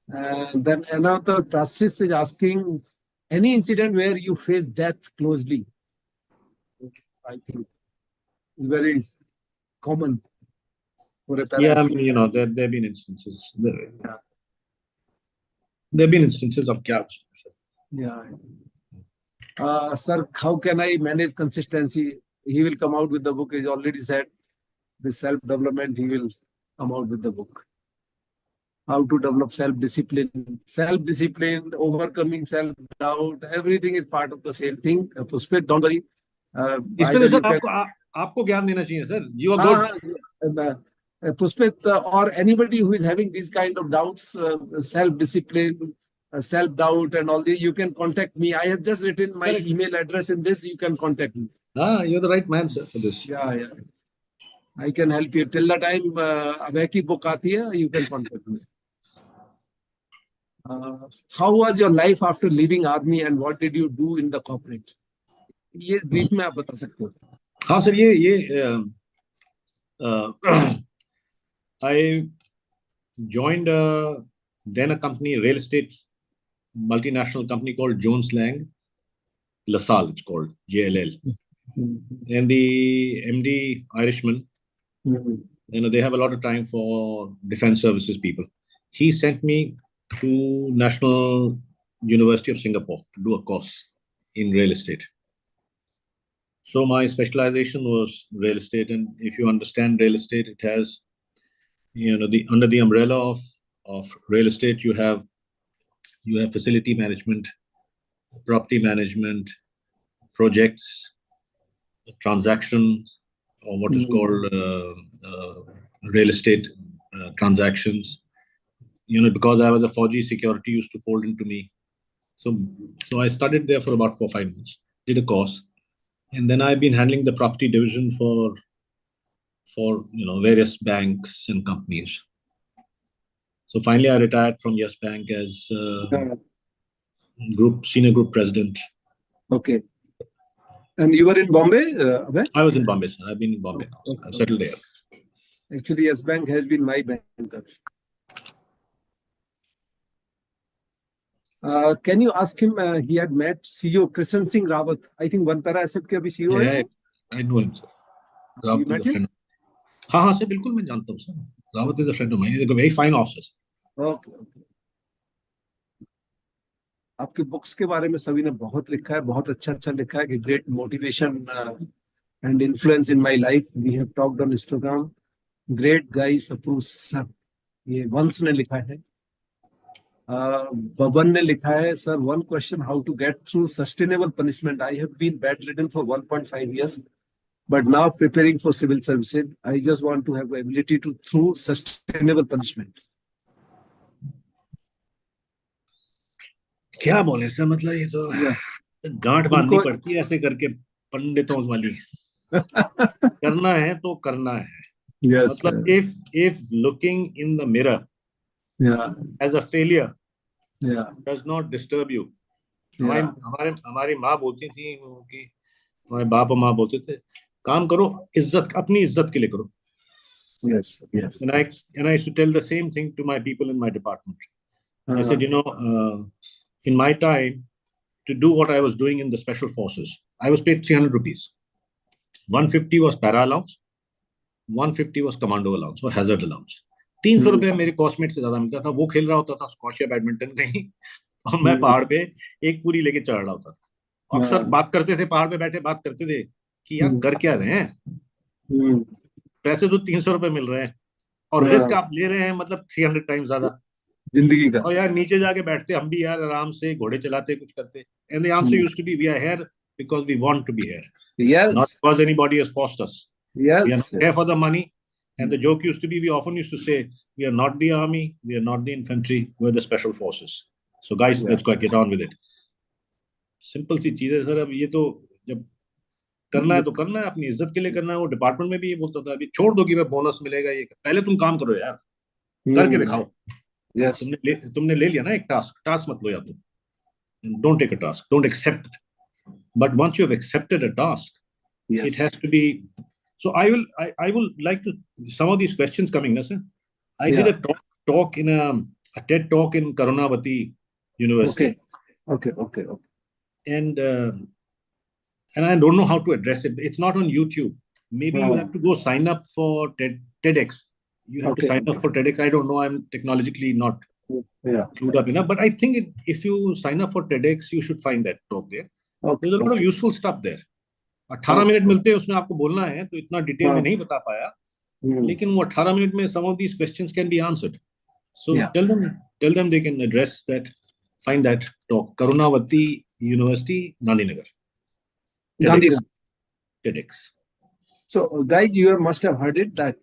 And then another Prasis is asking, any incident where you face death closely? I think very common for a Yeah, I mean, there have been instances. There have been instances of gaps. Yeah. Sir, how can I manage consistency? He will come out with the book. He already said the self-development. He will come out with the book. How to develop self-discipline, overcoming self-doubt. Everything is part of the same thing. Puspit, don't worry. आपको ज्ञान देना चाहिए sir. You are good. Puspit or anybody who is having these kind of doubts, self-discipline, self-doubt and all this, you can contact me. I have just written my email address in this. You can contact me. You're the right man, sir, for this. Yeah. I can help you. Till the time Abhay ki book aati hai, you can contact me. How was your life after leaving army and what did you do in the corporate? ये brief में आप बता सकते हो. हाँ sir, I joined then a company, real estate multinational company called Jones Lang LaSalle, it's called JLL. And the MD Irishman, they have a lot of time for defense services people. He sent me to National University of Singapore to do a course in real estate. So my specialization was real estate, and if you understand real estate, it has, under the umbrella of real estate, you have facility management, property management, projects, transactions, or what is called real estate transactions. Because I was a Fauji, security used to fold into me. So I studied there for about 4 or 5 months, did a course, and then I've been handling the property division for various banks and companies. So finally, I retired from Yes Bank as senior group president. Okay. And you were in Bombay, Abhay? I was in Bombay, sir. I've been in Bombay now. Okay. I've settled there. Actually, Yes Bank has been my banker. Can you ask him? He had met CEO Krishan Singh Rawat. I think one para asset के अभी CEO Yeah, है. I know him, sir. You met him? हाँ sir, बिल्कुल मैं जानता हूँ sir. Rawat is a friend of mine. He's a very fine officer. Okay. आपके books के बारे में सभी ने बहुत लिखा है, बहुत अच्छा लिखा है कि great motivation and influence in my life. We have talked on Instagram. Great guy Sapru sir, ये वंश ने लिखा है. बबन ने लिखा है, sir one question, how to get through sustainable punishment. I have been bedridden for 1.5 years, but now preparing for civil services. I just want to have the ability to through sustainable punishment. क्या बोले sir, मतलब ये तो गांठ बांधनी पड़ती है ऐसे करके पंडितों वाली. करना है तो करना है. Yes, मतलब if looking in the mirror as a failure does not disturb you. हमारी माँ बोलती थी कि हमारे बाप और माँ बोलते थे, काम करो, अपनी इज्जत के लिए करो. Yes. And I used to tell the same thing to my people in my department. I said, in my time, to do what I was doing in the special forces, I was paid 300 rupees. 150 was para allowance, 150 was commando allowance or hazard allowance. 300 रुपए मेरे कॉस्टमेट से ज्यादा मिलता था. वो खेल रहा होता था स्क्वॉश या बैडमिंटन कहीं, और मैं पहाड़ पे एक पूरी लेके चढ़ रहा होता था. अक्सर बात करते थे, पहाड़ पे बैठे बात करते थे कि यार कर क्या रहे हैं, पैसे तो 300 रुपए मिल रहे हैं और रिस्क आप ले रहे हैं मतलब 300 टाइम्स ज्यादा जिंदगी का. और यार नीचे जाके बैठते हम भी यार आराम से घोड़े चलाते कुछ करते. And the answer used to be, we are here because we want to be here, not because anybody has forced us. We are not here for the money. And the joke used to be, we often used to say, we are not the army, we are not the infantry, we're the special forces. So guys, let's go get on with it. Simple सी चीज है sir. अब ये तो जब करना है तो करना है, अपनी इज्जत के लिए करना है. वो डिपार्टमेंट में भी ये बोलता था, अभी छोड़ दो कि मैं बोनस मिलेगा, ये पहले तुम काम करो यार, करके दिखाओ. तुमने ले लिया ना एक टास्क मत लो या तुम. Don't take a task, don't accept it. But once you have accepted a task, it has to be. So I will like to some of these questions coming, sir. I did a talk in a TED talk in Karunavati University. Okay. And I don't know how to address it. It's not on YouTube. Maybe you have to go sign up for TEDx. You have to sign up for TEDx. I don't know. I'm technologically not clued up enough. But I think if you sign up for TEDx, you should find that talk there. There's a lot of useful stuff there. 18 minute मिलते हैं उसमें, आपको बोलना है तो इतना detail में नहीं बता पाया, लेकिन वो 18 मिनट में some of these questions can be answered. So tell them they can address that, find that talk. Karunavati University, Gandhinagar. TEDx. So guys, you must have heard it that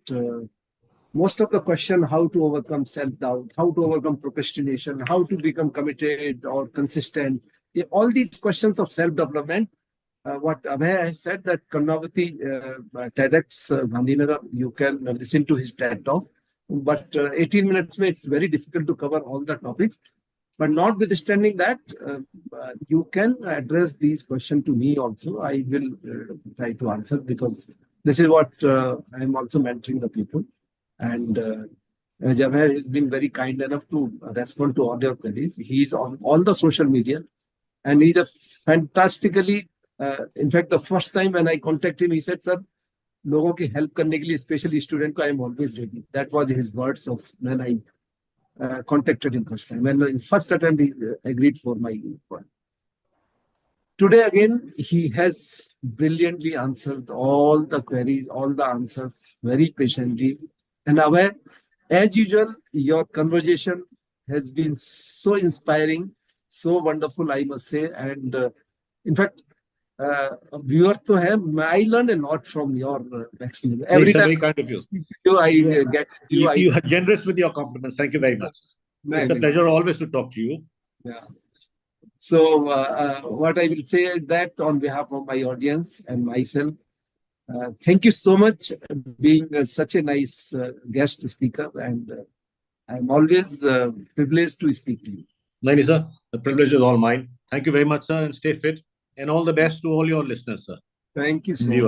most of the question, how to overcome self-doubt, how to overcome procrastination, how to become committed or consistent, all these questions of self-development. What Abhay has said, that Karnavati TEDx Gandhinagar, you can listen to his TED talk, but 18 minutes में it's very difficult to cover all the topics. But notwithstanding that, you can address these questions to me also. I will try to answer, because this is what I'm also mentoring the people. And Abhay has been very kind enough to respond to all your queries. He's on all the social media, and he's a fantastically in fact, the first time when I contacted him, he said, sir, लोगों की help करने के लिए, specially student को, I am always ready. That was his words of when I contacted him first time. When in first attempt he agreed for my point. Today again he has brilliantly answered all the queries, all the answers very patiently. And Abhay, as usual, your conversation has been so inspiring, so wonderful, I must say. And in fact, viewer to hai, I learn a lot from your experience. Every Every time very kind of I you. speak to you, I get you. You are generous with your compliments. Thank you very much. It's a pleasure always to talk to you. Yeah. So what I will say is that on behalf of my audience and myself, thank you so much being such a nice guest speaker, and I'm always privileged to speak to you. No, sir. The privilege is all mine. Thank you very much, sir, and stay fit. And all the best to all your listeners, sir. Thank you so Viewers. much.